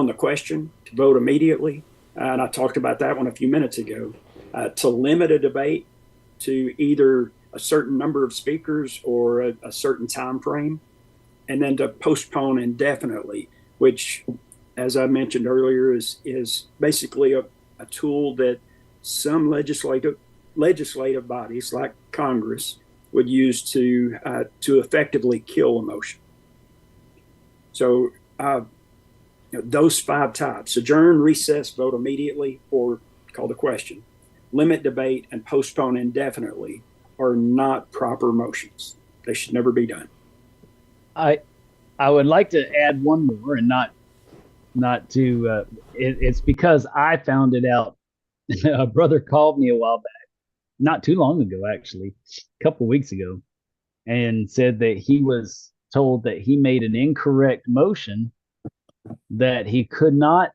the question, to vote immediately, and I talked about that one a few minutes ago, to limit a debate to either a certain number of speakers or a certain time frame, and then to postpone indefinitely, which, as I mentioned earlier, is basically a tool that some legislative bodies like Congress would use to effectively kill a motion. So those 5 types: adjourn, recess, vote immediately, or call the question, limit debate, and postpone indefinitely, are not proper motions. They should never be done. I would like to add one more, and not to. It's because I found it out. A brother called me a while back, not too long ago, actually, a couple of weeks ago, and said that he was told that he made an incorrect motion, that he could not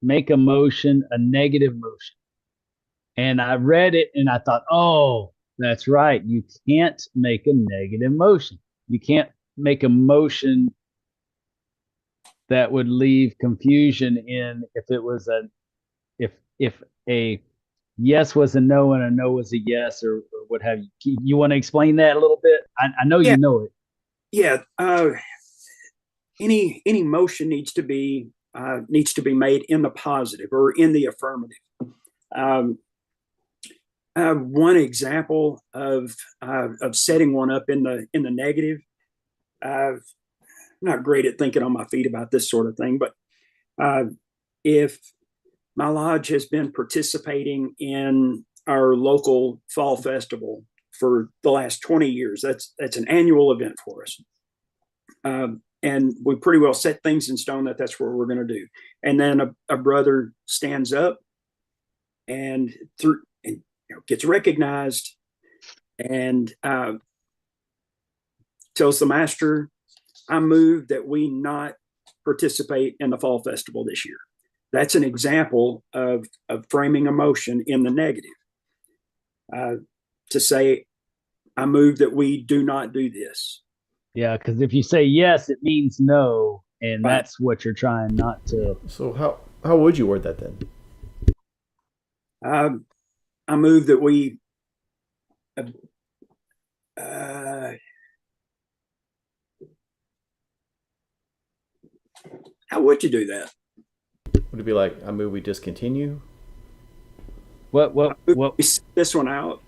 make a motion a negative motion. And I read it and I thought, oh, that's right. You can't make a negative motion. You can't make a motion that would leave confusion in if it was if a yes was a no and a no was a yes, or what have you. You want to explain that a little bit? I know you know it. Yeah. Any motion needs to be made in the positive or in the affirmative. One example of setting one up in the negative. I'm not great at thinking on my feet about this sort of thing, but if my lodge has been participating in our local fall festival for the last 20 years, that's an annual event for us. And we pretty well set things in stone that that's what we're going to do. And then a brother stands up and gets recognized and tells the master, I move that we not participate in the fall festival this year. That's an example of framing a motion in the negative. To say, I move that we do not do this. Yeah, because if you say yes, it means no, and right. That's what you're trying not to. So how would you word that then? I move that we. How would you do that? Would it be like, I move we discontinue? What? We set this one out,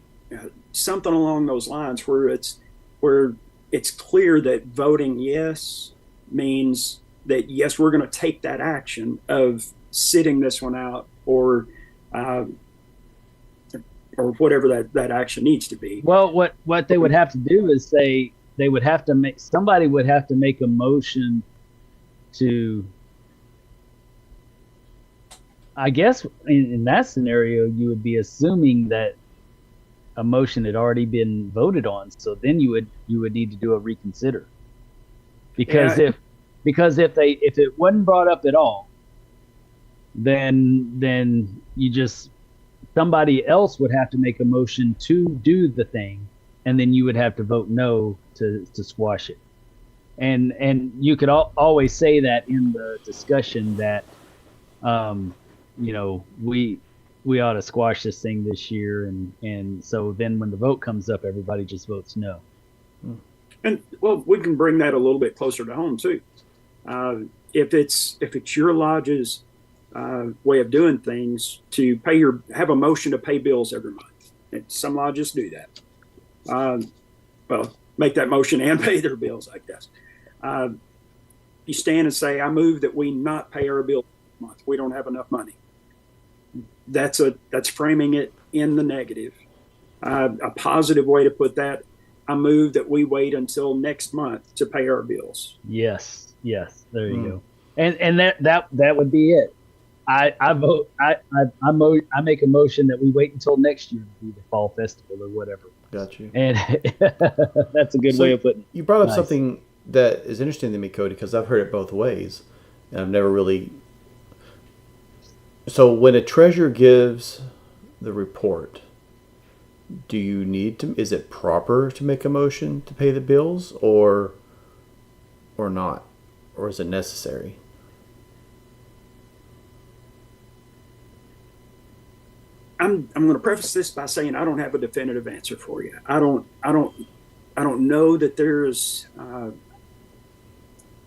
something along those lines where it's clear that voting yes means that yes, we're going to take that action of sitting this one out or whatever that action needs to be. Well, what they would have to do is say somebody would have to make a motion to, I guess in that scenario, you would be assuming that a motion had already been voted on. So then you would need to do a reconsider. Because if it wasn't brought up at all, then somebody else would have to make a motion to do the thing, and then you would have to vote no to squash it. And you could always say that in the discussion that, we ought to squash this thing this year. And so then when the vote comes up, everybody just votes no. And well, we can bring that a little bit closer to home too. If it's your lodge's way of doing things to have a motion to pay bills every month. And some lodges do that. Well, make that motion and pay their bills, I guess. You stand and say, I move that we not pay our bill this month. We don't have enough money. That's framing it in the negative. A positive way to put that, I move that we wait until next month to pay our bills. Yes. There you go. And that would be it. I make a motion that we wait until next year to do the fall festival or whatever. Got you. And that's a good way of putting it. You brought up something that is interesting to me, Cody, because I've heard it both ways, and I've never really. So when a treasurer gives the report, do you need to? Is it proper to make a motion to pay the bills, or not, or is it necessary? I'm going to preface this by saying I don't have a definitive answer for you. I don't know that there's.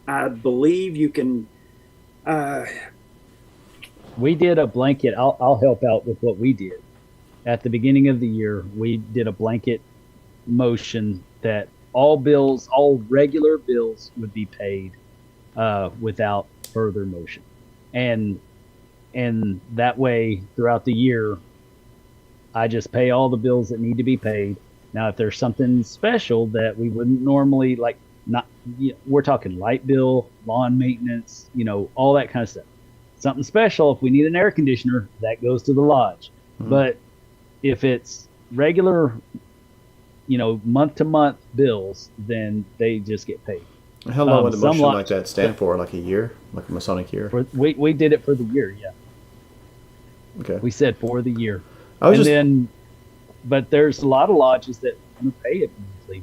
I believe you can. We did a blanket. I'll help out with what we did. At the beginning of the year, we did a blanket motion that all regular bills would be paid without further motion, and that way throughout the year, I just pay all the bills that need to be paid. Now, if there's something special that we wouldn't normally we're talking light bill, lawn maintenance, all that kind of stuff. Something special, if we need an air conditioner, that goes to the lodge. Mm-hmm. But if it's regular, month to month bills, then they just get paid. How long would a motion like that stand for? Like a year? Like a Masonic year? We did it for the year, yeah. Okay. We said for the year. But there's a lot of lodges that want to pay it monthly.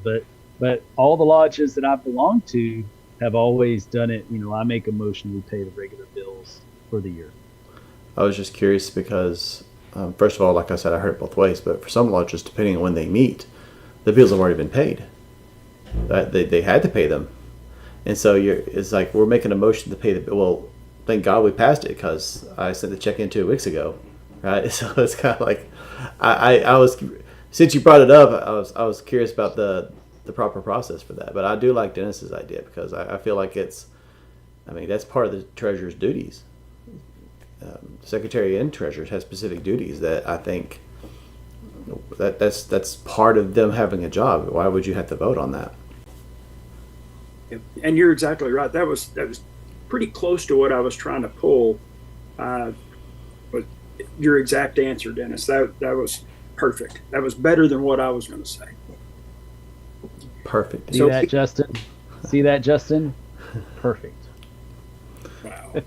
But all the lodges that I belong to have always done it. I make a motion, we pay the regular bills for the year. I was just curious because, first of all, like I said, I heard it both ways. But for some lodges, depending on when they meet, the bills have already been paid. They had to pay them. And so it's like we're making a motion to pay the bill. Well, thank God we passed it because I sent the check in 2 weeks ago. right? So it's kind of like I was, since you brought it up, I was curious about the proper process for that. But I do like Dennis's idea because I feel like that's part of the treasurer's duties. Secretary and treasurers have specific duties that I think that's part of them having a job. Why would you have to vote on that? And you're exactly right. That was pretty close to what I was trying to pull. But your exact answer, Dennis, that was perfect. That was better than what I was going to say. Perfect. See that, Justin? See that, Justin? Perfect. Wow.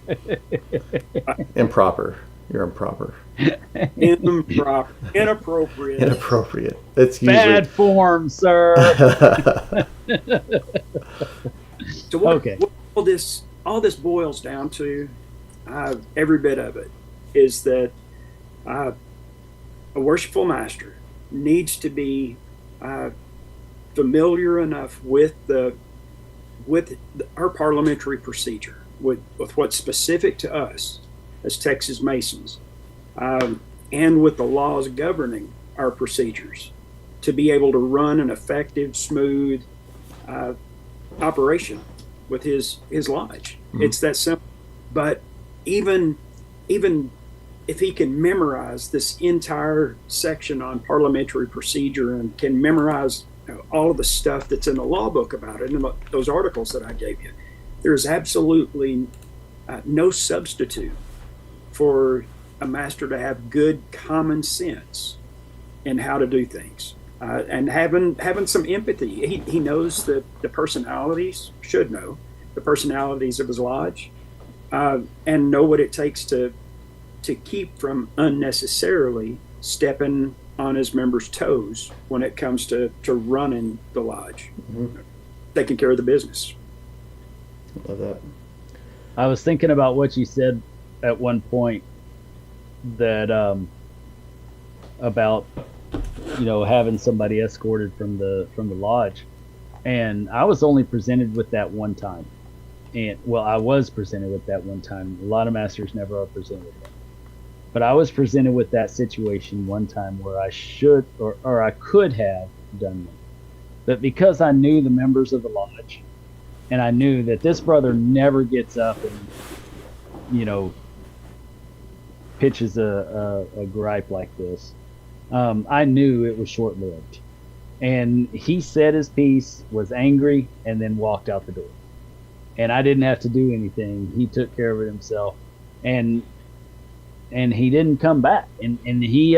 Improper. You're improper. Improper. Inappropriate. Inappropriate. It's usually Bad form, sir. So what, Okay. what all this boils down to, every bit of it, is that a worshipful master needs to be familiar enough with our parliamentary procedure, with what's specific to us as Texas Masons, and with the laws governing our procedures, to be able to run an effective, smooth operation with his lodge. Mm-hmm. It's that simple. But even if he can memorize this entire section on parliamentary procedure and can memorize all of the stuff that's in the law book about it and those articles that I gave you, there's absolutely no substitute for a master to have good common sense in how to do things, and having some empathy. He knows the personalities, should know the personalities of his lodge, and know what it takes to keep from unnecessarily stepping on his members' toes when it comes to running the lodge, mm-hmm. taking care of the business. Love that. I was thinking about what you said at one point, that about having somebody escorted from the lodge, and I was only presented with that one time. And I was presented with that one time. A lot of masters never are presented with that. But I was presented with that situation one time where I should or I could have done that. But because I knew the members of the lodge, and I knew that this brother never gets up and, pitches a gripe like this, I knew it was short-lived. And he said his piece, was angry, and then walked out the door. And I didn't have to do anything. He took care of it himself. And he didn't come back. And he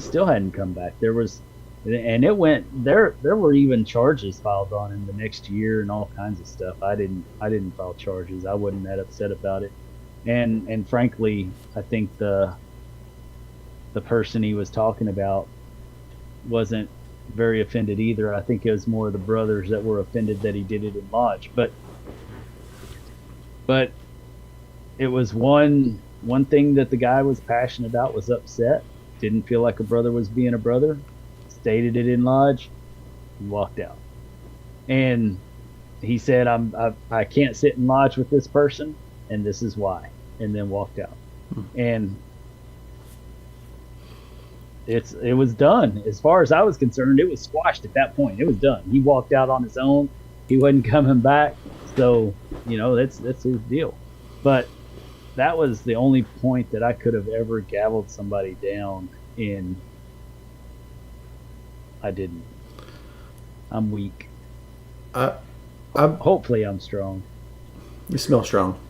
still hadn't come back. There were even charges filed on him the next year and all kinds of stuff. I didn't file charges. I wasn't that upset about it. And frankly, I think the person he was talking about wasn't very offended either. I think it was more the brothers that were offended that he did it in lodge. But it was one thing that the guy was passionate about, was upset, didn't feel like a brother was being a brother, stated it in lodge, and walked out. And he said, I can't sit in lodge with this person, and this is why, and then walked out. And it was done. As far as I was concerned, it was squashed at that point. It was done. He walked out on his own. He wasn't coming back. So, that's his deal. But that was the only point that I could have ever gavelled somebody down in. I didn't. I'm weak. Hopefully I'm strong. You smell strong.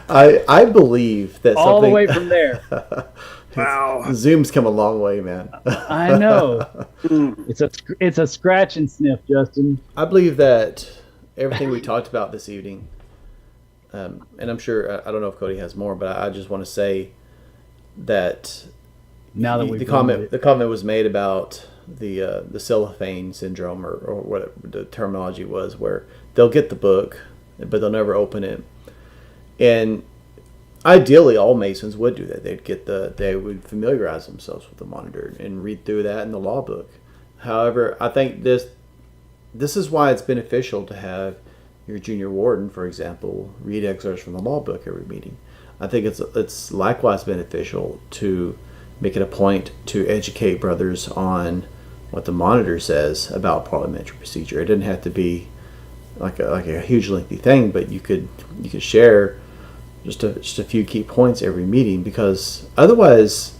I believe that all the way from there. Wow, Zoom's come a long way, man. I know. It's a scratch and sniff, Justin. I believe that everything we talked about this evening, and I'm sure I don't know if Cody has more, but I just want to say that now that the comment was made about the cellophane syndrome or what the terminology was, where they'll get the book but they'll never open it. And ideally, all Masons would do that. They would familiarize themselves with the monitor and read through that in the law book. However, I think this is why it's beneficial to have your junior warden, for example, read excerpts from the law book every meeting. I think it's likewise beneficial to make it a point to educate brothers on what the monitor says about parliamentary procedure. It didn't have to be like a huge lengthy thing, but you could share just a few key points every meeting, because otherwise,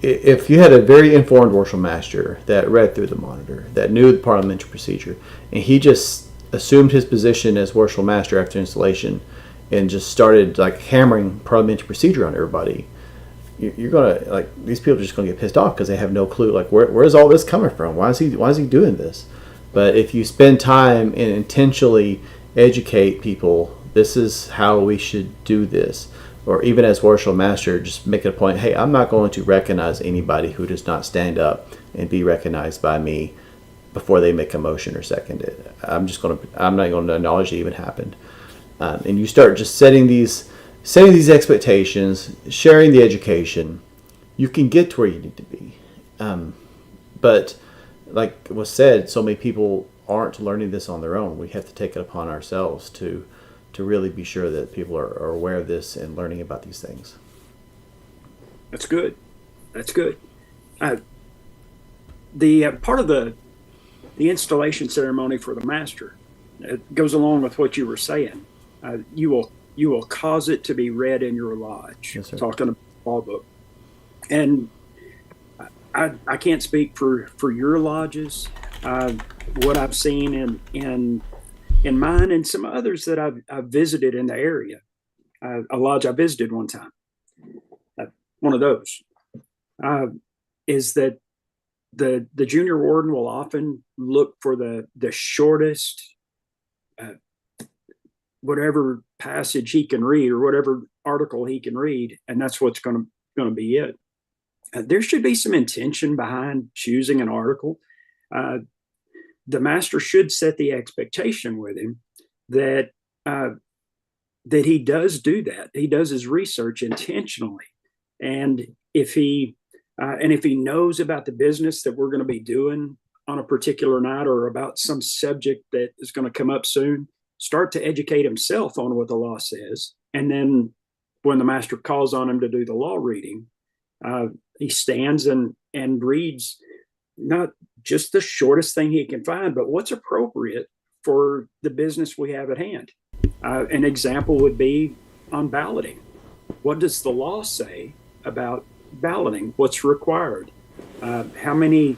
if you had a very informed worship master that read through the monitor, that knew the parliamentary procedure, and he just assumed his position as worship master after installation and just started like hammering parliamentary procedure on everybody, you're gonna, like, these people are just gonna get pissed off because they have no clue, like, where's all this coming from? Why is he doing this? But if you spend time and intentionally educate people, this is how we should do this, or even as worship master, just make it a point, hey, I'm not going to recognize anybody who does not stand up and be recognized by me before they make a motion or second it. I'm not going to acknowledge it even happened. And you start just setting these expectations, sharing the education, you can get to where you need to be. But like was said, so many people aren't learning this on their own. We have to take it upon ourselves to really be sure that people are aware of this and learning about these things. That's good. The part of the installation ceremony for the master, it goes along with what you were saying. You will cause it to be read in your lodge. Yes, sir. Talking about the law book, and I can't speak for your lodges. What I've seen in mine and some others that I've visited in the area. A lodge I visited one time, one of those, is that the junior warden will often look for the shortest, whatever passage he can read or whatever article he can read, and that's what's going to be it. There should be some intention behind choosing an article. The master should set the expectation with him that he does do that. He does his research intentionally, and if he knows about the business that we're going to be doing on a particular night or about some subject that is going to come up soon, start to educate himself on what the law says, and then when the master calls on him to do the law reading, he stands and reads not just the shortest thing he can find, but what's appropriate for the business we have at hand. An example would be on balloting. What does the law say about balloting? What's required? How many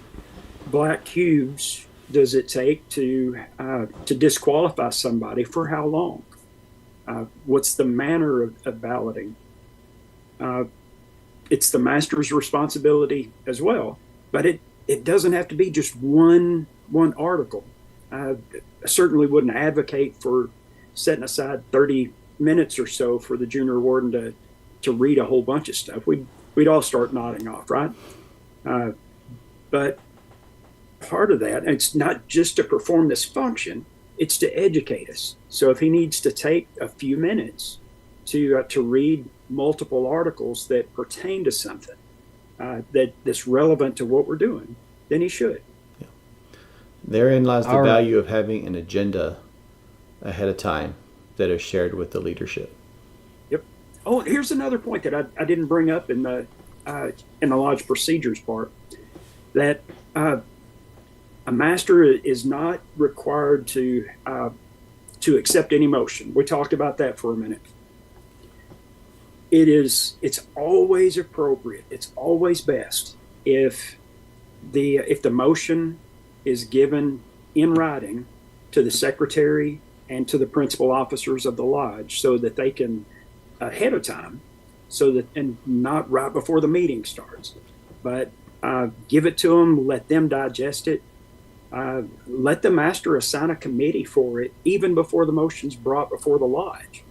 black cubes does it take to disqualify somebody for how long? What's the manner of balloting? It's the master's responsibility as well, but it doesn't have to be just one article. I certainly wouldn't advocate for setting aside 30 minutes or so for the junior warden to read a whole bunch of stuff. We'd all start nodding off, right? But part of that, it's not just to perform this function, it's to educate us. So if he needs to take a few minutes to read multiple articles that pertain to something that's relevant to what we're doing, then he should. Yeah. Therein lies the value of having an agenda ahead of time that is shared with the leadership. Yep. Oh, here's another point that I didn't bring up in the lodge procedures part, that a master is not required to accept any motion. We talked about that for a minute. It's always appropriate. It's always best if the motion is given in writing to the secretary and to the principal officers of the lodge, so that they can ahead of time, and not right before the meeting starts, but give it to them, let them digest it. Let the master assign a committee for it even before the motion's brought before the lodge.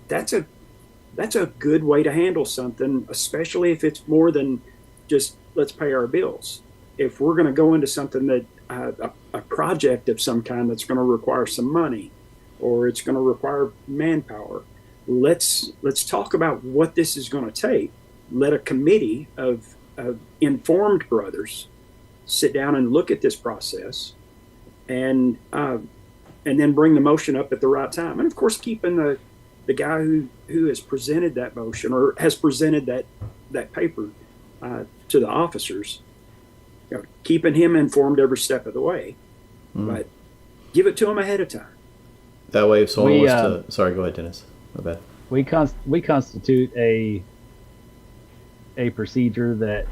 That's a good way to handle something, especially if it's more than just let's pay our bills. If we're going to go into something that a project of some kind that's going to require some money, or it's going to require manpower, let's talk about what this is going to take. Let a committee of informed brothers sit down and look at this process, and and then bring the motion up at the right time. And of course, keeping the guy who has presented that motion or has presented that paper to the officers, keeping him informed every step of the way. But give it to him ahead of time. That way, if someone was to... Sorry, go ahead, Dennis. My bad. We constitute a procedure that,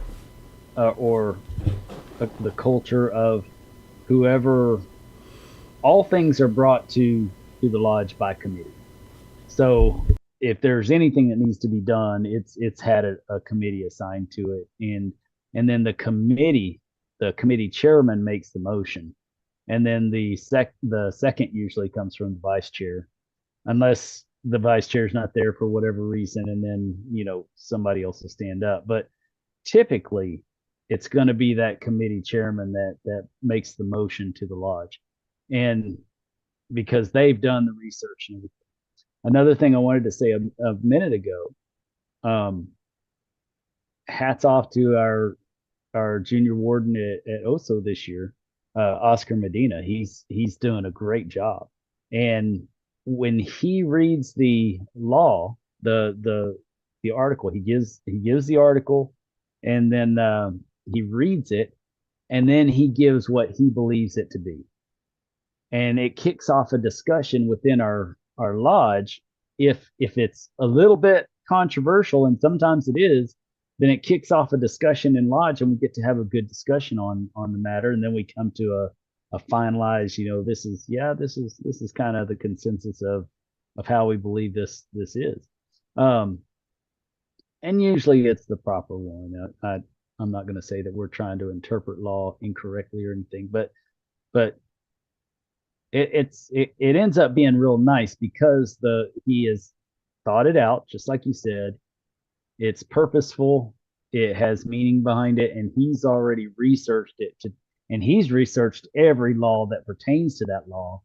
or the culture of whoever... All things are brought to the lodge by committee. So if there's anything that needs to be done, it's had a committee assigned to it, and then the committee chairman makes the motion, and then the second usually comes from the vice chair, unless the vice chair is not there for whatever reason, and then somebody else will stand up. But typically, it's going to be that committee chairman that makes the motion to the lodge, and because they've done the research and everything. Another thing I wanted to say a minute ago, hats off to our junior warden at OSO this year, Oscar Medina. He's doing a great job. And when he reads the law, the article, he gives the article, and then he reads it, and then he gives what he believes it to be. And it kicks off a discussion within our lodge. If it's a little bit controversial, and sometimes it is, then it kicks off a discussion in lodge, and we get to have a good discussion on the matter, and then we come to a finalized, this is kind of the consensus of how we believe this is. And usually it's the proper one. I'm not going to say that we're trying to interpret law incorrectly or anything, but it ends up being real nice because he has thought it out, just like you said. It's purposeful, it has meaning behind it, and he's already researched it and he's researched every law that pertains to that law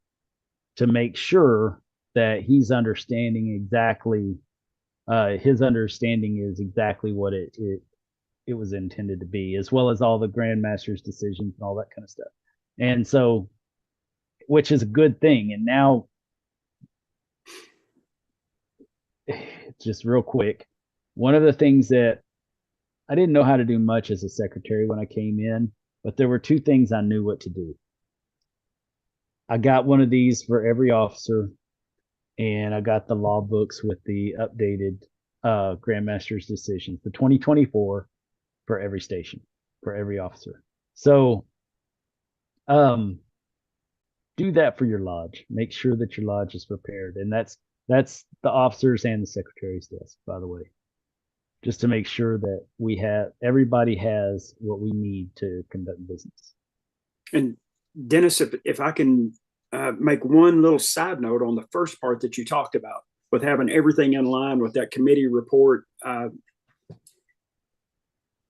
to make sure that he's understanding exactly his understanding is exactly what it was intended to be, as well as all the grandmaster's decisions and all that kind of stuff. And so, which is a good thing. And now, just real quick, one of the things that I didn't know how to do much as a secretary when I came in, but there were two things I knew what to do. I got one of these for every officer, and I got the law books with the updated grandmaster's decisions, the 2024 for every station, for every officer. So, do that for your lodge. Make sure that your lodge is prepared, and that's the officers and the secretary's desk, by the way, just to make sure that everybody has what we need to conduct business. And Dennis, if I can make one little side note on the first part that you talked about, with having everything in line with that committee report,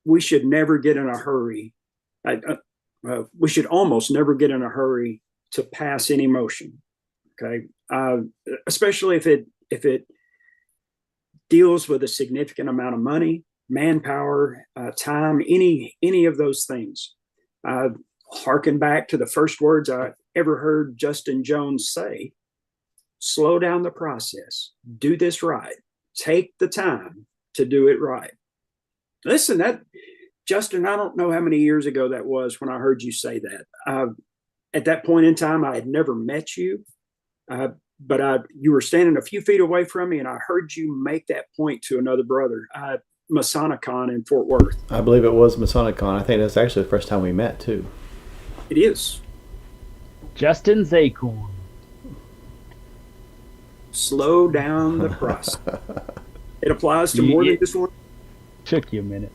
we should never get in a hurry. We should almost never get in a hurry to pass any motion. Okay, especially if it deals with a significant amount of money, manpower, time, any of those things. Harken back to the first words I ever heard Justin Jones say: slow down the process. Do this right. Take the time to do it right. Listen, Justin, I don't know how many years ago that was when I heard you say that. At that point in time, I had never met you, but you were standing a few feet away from me, and I heard you make that point to another brother, Masonicon in Fort Worth. I believe it was Masonicon. I think that's actually the first time we met, too. It is. Justin Zacorn. Slow down the process. It applies to more than just one. Took you a minute.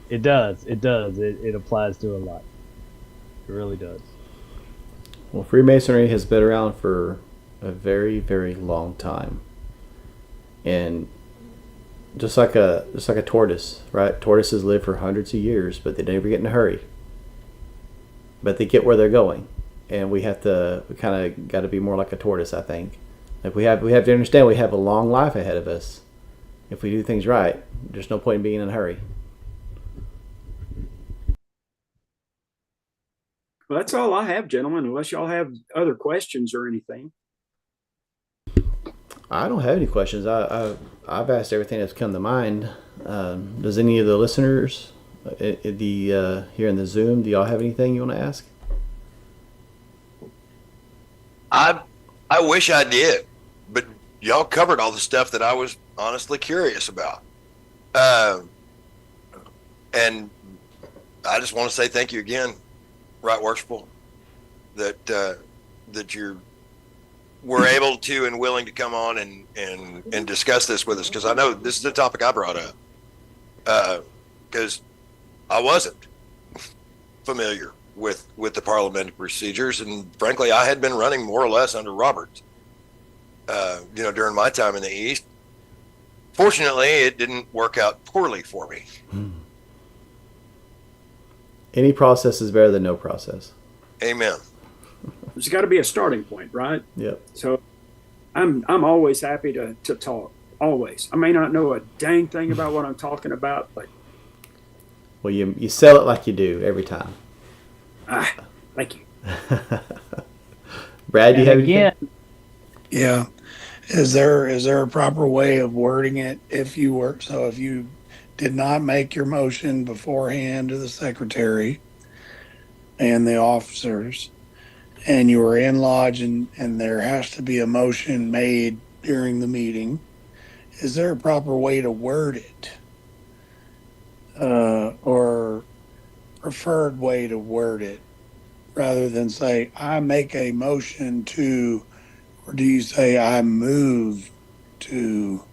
It does. It applies to a lot. It really does. Well, Freemasonry has been around for a very, very long time. And just like a tortoise, right? Tortoises live for hundreds of years, but they never get in a hurry. But they get where they're going. And we kind of got to be more like a tortoise, I think. Like we have to understand we have a long life ahead of us. If we do things right, there's no point in being in a hurry. Well, that's all I have, gentlemen, unless y'all have other questions or anything. I don't have any questions. I've asked everything that's come to mind. Does any of the listeners, here in the Zoom, do y'all have anything you want to ask? I wish I did, but y'all covered all the stuff that I was honestly curious about. And I just want to say thank you again, Right Worshipful, that you were able to and willing to come on and discuss this with us, because I know this is the topic I brought up, because I wasn't familiar with the parliamentary procedures, and frankly, I had been running more or less under Roberts, during my time in the East. Fortunately, it didn't work out poorly for me. Any process is better than no process. Amen. There's got to be a starting point, right? Yep. So I'm always happy to talk. Always. I may not know a dang thing about what I'm talking about, but well, you sell it like you do every time. Thank you. Brad, do you have again, anything? Yeah. Is there a proper way of wording it if you did not make your motion beforehand to the secretary and the officers, and you were in lodge and there has to be a motion made during the meeting, is there a proper way to word it? Or preferred way to word it, rather than say, I make a motion to, or do you say I move to,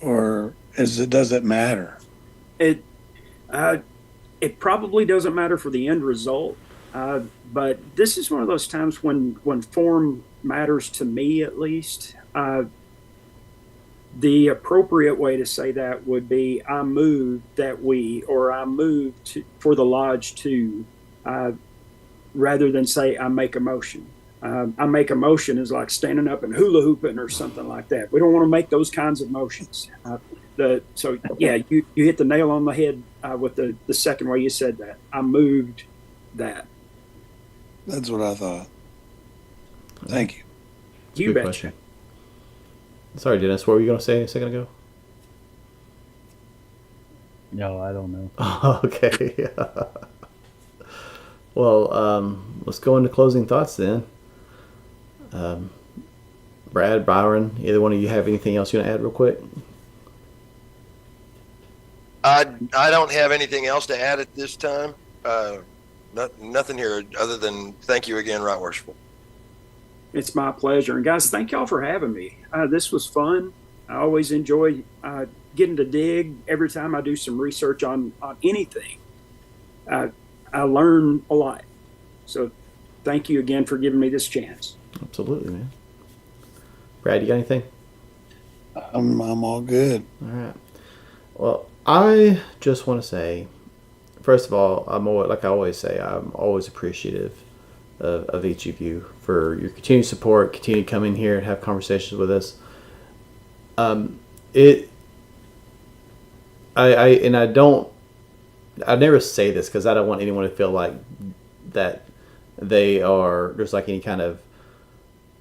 or does it matter? It probably doesn't matter for the end result, but this is one of those times when form matters to me, at least. The appropriate way to say that would be, I move that we, or I move for the lodge to, rather than say I make a motion. I make a motion is like standing up and hula hooping or something like that. We don't want to make those kinds of motions. So yeah, you hit the nail on the head with the second way you said that. I moved that. That's what I thought. Thank you. You betcha. Question. Sorry, Dennis, what were you going to say a second ago? No, I don't know. Okay. Well, let's go into closing thoughts then. Brad, Byron, either one of you have anything else you want to add real quick? I don't have anything else to add at this time. Nothing here other than thank you again, Right Worshipful. It's my pleasure. And guys, thank y'all for having me. This was fun. I always enjoy getting to dig every time I do some research on anything. I learn a lot. So thank you again for giving me this chance. Absolutely, man. Brad, you got anything? I'm all good. All right. Well, I just want to say, first of all, like I always say, I'm always appreciative of each of you for your continued support, continue to come in here and have conversations with us. I never say this because I don't want anyone to feel like that there's like any kind of,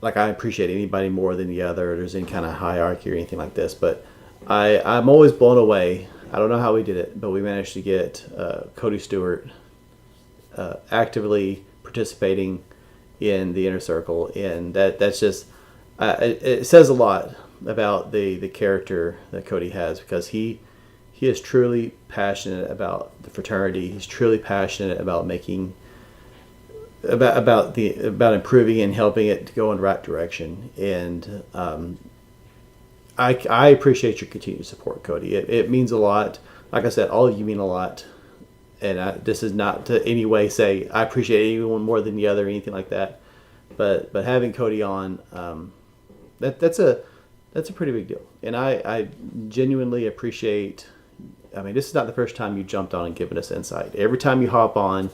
like I appreciate anybody more than the other, or there's any kind of hierarchy or anything like this, but I'm always blown away. I don't know how we did it, but we managed to get Cody Stewart actively participating in the inner circle, and that's just it says a lot about the character that Cody has, because he is truly passionate about the fraternity. He's truly passionate about making about improving and helping it to go in the right direction, and I appreciate your continued support, Cody. It means a lot. Like I said, all of you mean a lot. And this is not to any way say I appreciate anyone more than the other or anything like that. But having Cody on, that's a pretty big deal. And I genuinely appreciate. I mean, this is not the first time you jumped on and given us insight. Every time you hop on,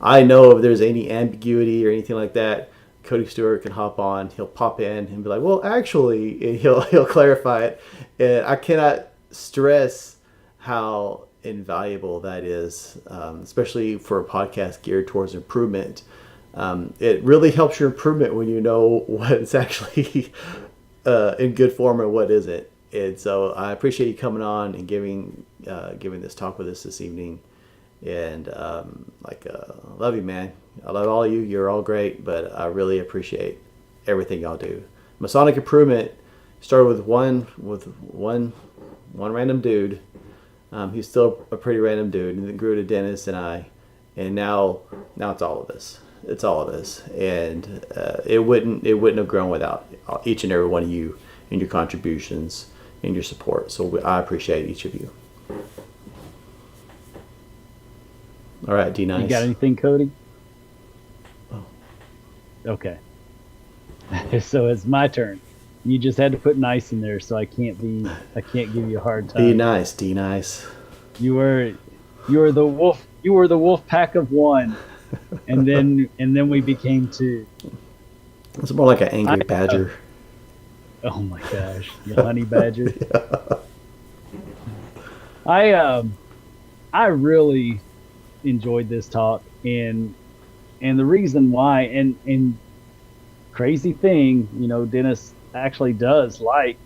I know if there's any ambiguity or anything like that, Cody Stewart can hop on. He'll pop in and be like, "Well, actually," and he'll clarify it. And I cannot stress how invaluable that is, especially for a podcast geared towards improvement. It really helps your improvement when you know what's actually in good form and what isn't. And so I appreciate you coming on and giving this talk with us this evening. And love you, man. I love all of you. You're all great, but I really appreciate everything y'all do. Masonic Improvement started with one random dude. He's still a pretty random dude, and then grew to Dennis and I, and now it's all of us. It's all of us, and it wouldn't have grown without each and every one of you and your contributions and your support. So I appreciate each of you. All right, D Nice. You got anything, Cody? Oh. Okay. So it's my turn. You just had to put nice in there, so I can't give you a hard time. Be nice, D Nice. You were the wolf. You were the wolf pack of one, and then we became two. It's more like an angry badger. Oh my gosh, the honey badger. Yeah. I really enjoyed this talk, and the reason why, and crazy thing, Dennis actually does like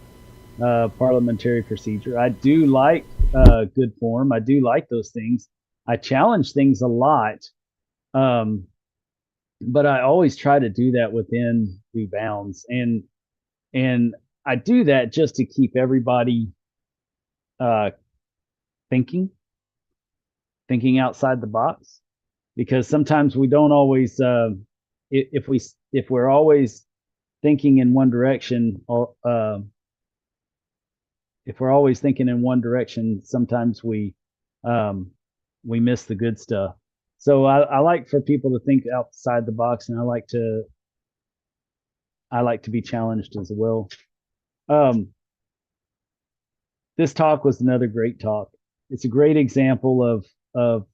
parliamentary procedure. I do like good form. I do like those things. I challenge things a lot, but I always try to do that within the bounds, and I do that just to keep everybody thinking outside the box, because sometimes we don't always if we're always thinking in one direction, sometimes we miss the good stuff. So I like for people to think outside the box, and I like to be challenged as well. This talk was another great talk. It's a great example of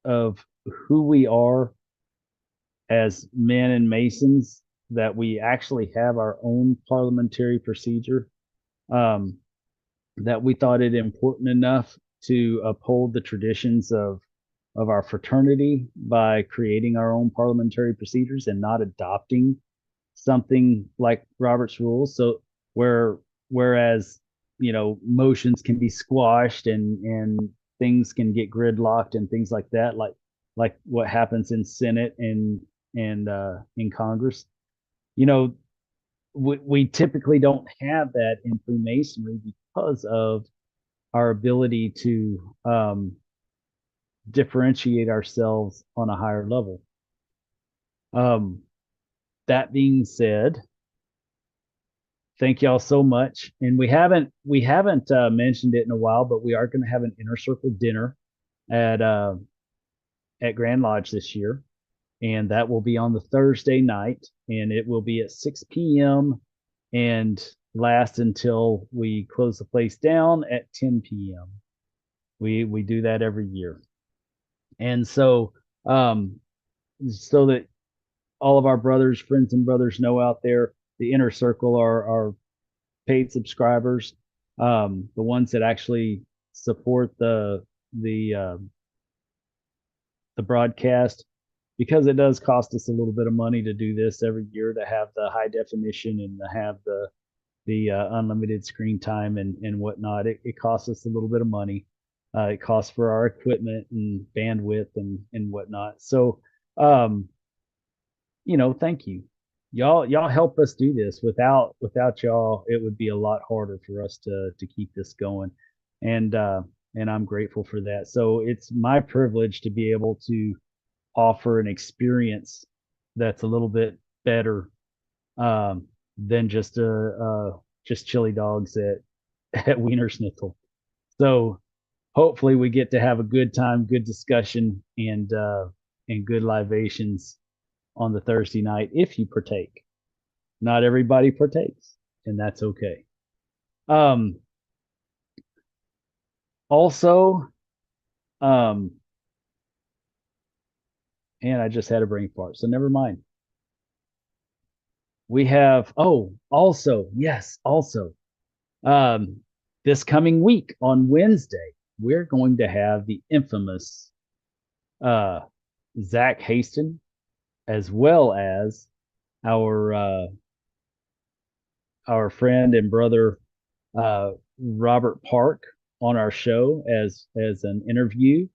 who we are as men and Masons, that we actually have our own parliamentary procedure, that we thought it important enough to uphold the traditions of our fraternity by creating our own parliamentary procedures and not adopting something like Robert's rules. So whereas motions can be squashed and things can get gridlocked and things like that, like what happens in Senate and in Congress. We typically don't have that in Freemasonry because of our ability to differentiate ourselves on a higher level. That being said, thank y'all so much. And we haven't mentioned it in a while, but we are going to have an inner circle dinner at Grand Lodge this year, and that will be on the Thursday night, and it will be at 6 p.m. and last until we close the place down at 10 p.m. We do that every year, and so that all of our friends and brothers know out there, the inner circle are paid subscribers, the ones that actually support the broadcast, because it does cost us a little bit of money to do this every year, to have the high definition and to have the unlimited screen time and whatnot. It costs us a little bit of money. It costs for our equipment and bandwidth and whatnot. So, thank you. Y'all help us do this. Without y'all, it would be a lot harder for us to keep this going. And I'm grateful for that. So it's my privilege to be able to offer an experience that's a little bit better than just chili dogs at Wiener Schnitzel. So hopefully we get to have a good time, good discussion, and good libations on the Thursday night if you partake. Not everybody partakes, and that's okay. Also, and I just had a brain fart, so never mind. We have, also, this coming week on Wednesday, we're going to have the infamous Zach Haston, as well as our friend and brother Robert Park on our show as an interview,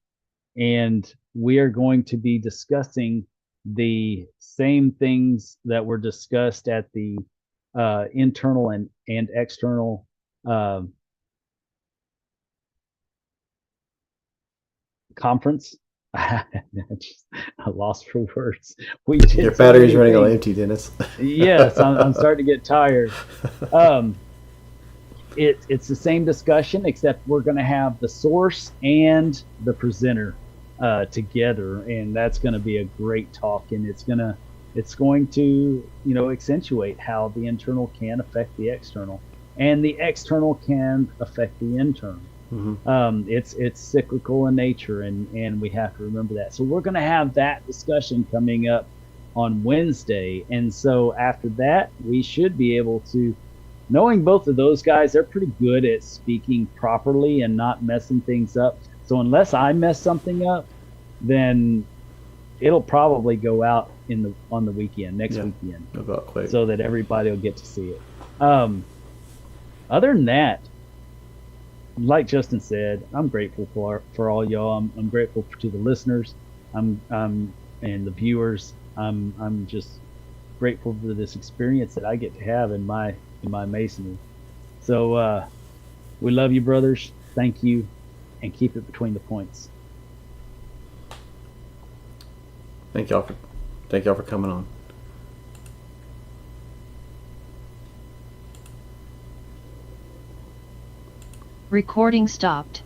and we are going to be discussing the same things that were discussed at the internal and external conference. I lost for words. Your battery's running on empty, Dennis. Yes, I'm starting to get tired. It's the same discussion, except we're going to have the source and the presenter together, and that's going to be a great talk. And it's going to accentuate how the internal can affect the external, and the external can affect the internal. Mm-hmm. It's cyclical in nature, and we have to remember that. So we're going to have that discussion coming up on Wednesday, and so after that, we should be able to. Knowing both of those guys, they're pretty good at speaking properly and not messing things up. So unless I mess something up, then it'll probably go out on the weekend, next weekend. It'll go out quick. So that everybody will get to see it. Other than that, like Justin said, I'm grateful for all y'all. I'm grateful to the listeners. And the viewers. I'm just grateful for this experience that I get to have in my Masonry. So we love you, brothers. Thank you, and keep it between the points. Thank y'all for coming on. Recording stopped.